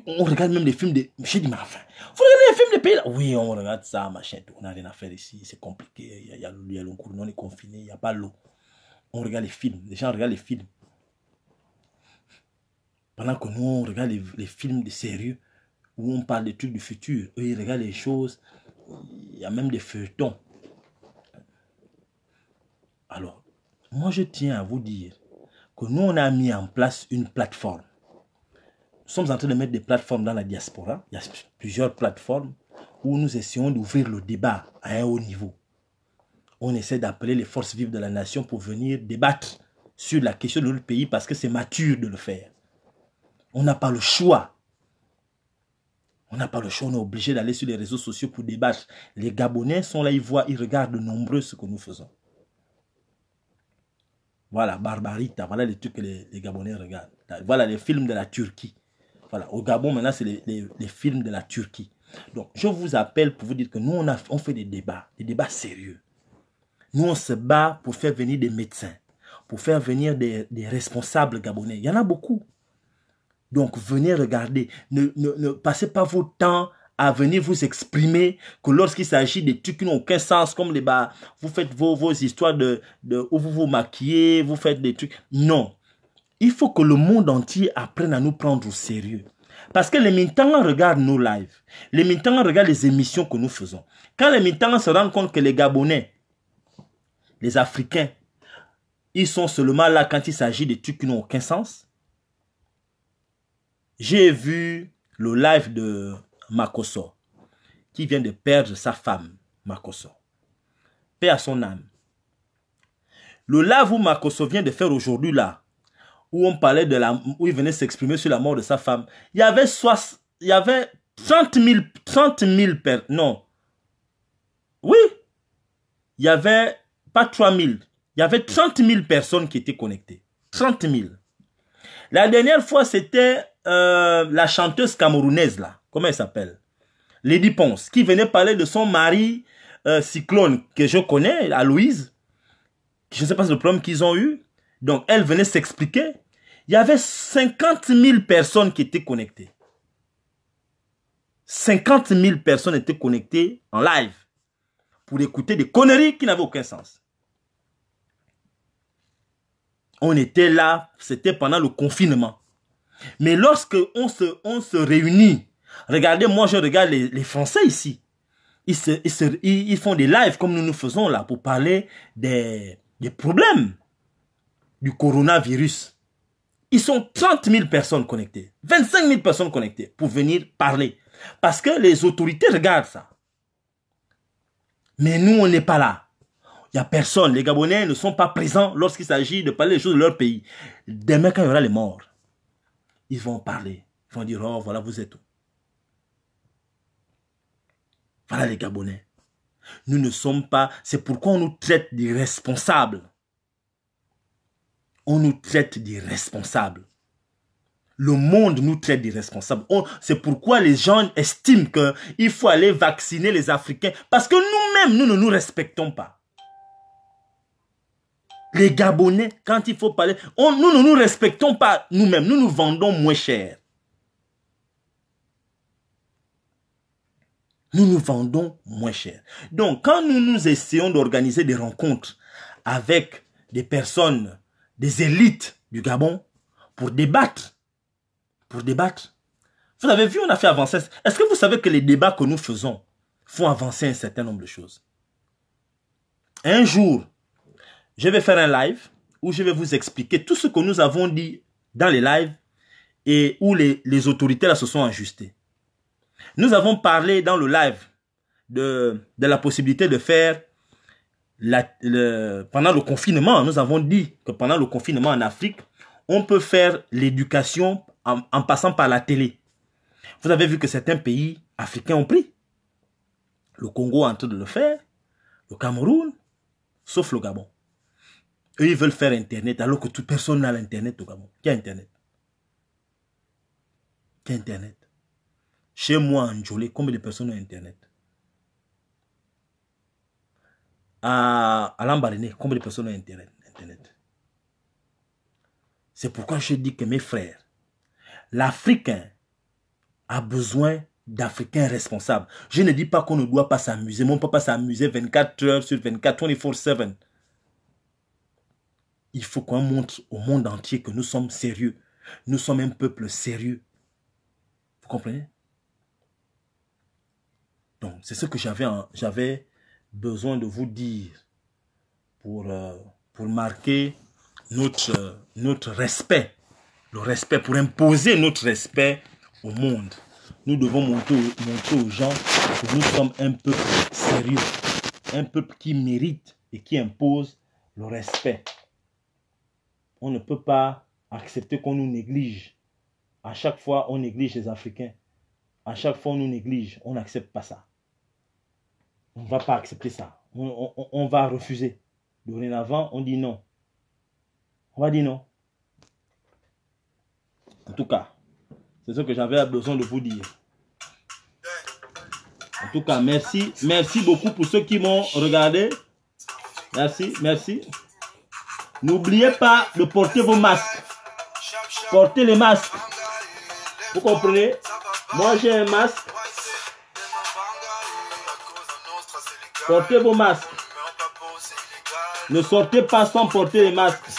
On regarde même les films de... J'ai dit, mais enfin, vous regardez les films des pays là? Oui, on regarde ça, machin, on n'a rien à faire ici, c'est compliqué. Il y a l'eau, on est confiné, il n'y a pas l'eau. On regarde les films, les gens regardent les films. Pendant que nous, on regarde les films de sérieux, où on parle des trucs du futur. Eux, ils regardent les choses. Il y a même des feuilletons. Alors, moi, je tiens à vous dire que nous, on a mis en place une plateforme. Nous sommes en train de mettre des plateformes dans la diaspora. Il y a plusieurs plateformes où nous essayons d'ouvrir le débat à un haut niveau. On essaie d'appeler les forces vives de la nation pour venir débattre sur la question de notre pays parce que c'est mature de le faire. On n'a pas le choix. On n'a pas le choix, on est obligé d'aller sur les réseaux sociaux pour débattre. Les Gabonais sont là, ils voient, ils regardent de nombreux ce que nous faisons. Voilà, Barbarita, voilà les trucs que les Gabonais regardent. Voilà les films de la Turquie. Voilà, au Gabon, maintenant, c'est les films de la Turquie. Donc, je vous appelle pour vous dire que nous, on fait des débats sérieux. Nous, on se bat pour faire venir des médecins, pour faire venir des responsables gabonais. Il y en a beaucoup. Donc, venez regarder. Ne passez pas votre temps à venir vous exprimer que lorsqu'il s'agit des trucs qui n'ont aucun sens, comme les bas, vous faites vos histoires où vous vous maquillez, vous faites des trucs. Non. Il faut que le monde entier apprenne à nous prendre au sérieux. Parce que les Mintangans regardent nos lives. Les Mintangans regardent les émissions que nous faisons. Quand les Mintangans se rendent compte que les Gabonais, les Africains, ils sont seulement là quand il s'agit des trucs qui n'ont aucun sens. J'ai vu le live de Makosso, qui vient de perdre sa femme, Makosso. Paix à son âme. Le live où Marcoso vient de faire aujourd'hui là, où on parlait de la, où il venait s'exprimer sur la mort de sa femme, il y avait 30 000 personnes, non, oui, il y avait pas 3 000, il y avait 30 000 personnes qui étaient connectées, 30 000. La dernière fois, c'était la chanteuse camerounaise là, comment elle s'appelle? Lady Ponce, qui venait parler de son mari Cyclone, que je connais, Aloïse. Je ne sais pas le problème qu'ils ont eu. Donc, elle venait s'expliquer. Il y avait 50 000 personnes qui étaient connectées. 50 000 personnes étaient connectées en live pour écouter des conneries qui n'avaient aucun sens. On était là, c'était pendant le confinement. Mais lorsque on se réunit, regardez, moi je regarde les Français ici. Ils font des lives comme nous faisons là pour parler des problèmes du coronavirus. Ils sont 30 000 personnes connectées, 25 000 personnes connectées pour venir parler. Parce que les autorités regardent ça. Mais nous, on n'est pas là. Il n'y a personne. Les Gabonais ne sont pas présents lorsqu'il s'agit de parler des choses de leur pays. Demain, quand il y aura les morts, ils vont parler. Ils vont dire, oh, voilà, vous êtes où? Voilà les Gabonais. Nous ne sommes pas... C'est pourquoi on nous traite d'irresponsables. On nous traite d'irresponsables. Le monde nous traite d'irresponsables. C'est pourquoi les gens estiment qu'il faut aller vacciner les Africains. Parce que nous-mêmes, nous ne nous respectons pas. Les Gabonais, quand il faut parler, nous ne nous respectons pas nous-mêmes. Nous nous vendons moins cher. Nous nous vendons moins cher. Donc, quand nous essayons d'organiser des rencontres avec des personnes, des élites du Gabon, pour débattre, vous avez vu, on a fait avancer. Est-ce que vous savez que les débats que nous faisons font avancer un certain nombre de choses? Un jour, je vais faire un live où je vais vous expliquer tout ce que nous avons dit dans les lives et où les autorités là se sont ajustées. Nous avons parlé dans le live de la possibilité de faire, pendant le confinement, nous avons dit que pendant le confinement en Afrique, on peut faire l'éducation en passant par la télé. Vous avez vu que certains pays africains ont pris. Le Congo est en train de le faire, le Cameroun, sauf le Gabon. Eux, ils veulent faire Internet alors que toute personne n'a l'Internet au Gabon. Qui a Internet? Qui a Internet? Chez moi, en Djolé, combien de personnes ont Internet? À Lambaréné, combien de personnes ont Internet? C'est pourquoi je dis que mes frères, l'Africain a besoin d'Africains responsables. Je ne dis pas qu'on ne doit pas s'amuser, mais on ne peut pas s'amuser 24 heures sur 24, 24/7. Il faut qu'on montre au monde entier que nous sommes sérieux. Nous sommes un peuple sérieux. Vous comprenez? Donc, c'est ce que j'avais besoin de vous dire pour marquer notre respect. Le respect, pour imposer notre respect au monde. Nous devons montrer aux gens que nous sommes un peuple sérieux. Un peuple qui mérite et qui impose le respect. On ne peut pas accepter qu'on nous néglige. À chaque fois, on néglige les Africains. À chaque fois, on nous néglige. On n'accepte pas ça. On ne va pas accepter ça. On va refuser. Dorénavant, on dit non. On va dire non. En tout cas, c'est ce que j'avais besoin de vous dire. En tout cas, merci. Merci beaucoup pour ceux qui m'ont regardé. Merci, merci. N'oubliez pas de porter vos masques. Portez les masques. Vous comprenez? Moi, j'ai un masque. Portez vos masques. Ne sortez pas sans porter les masques.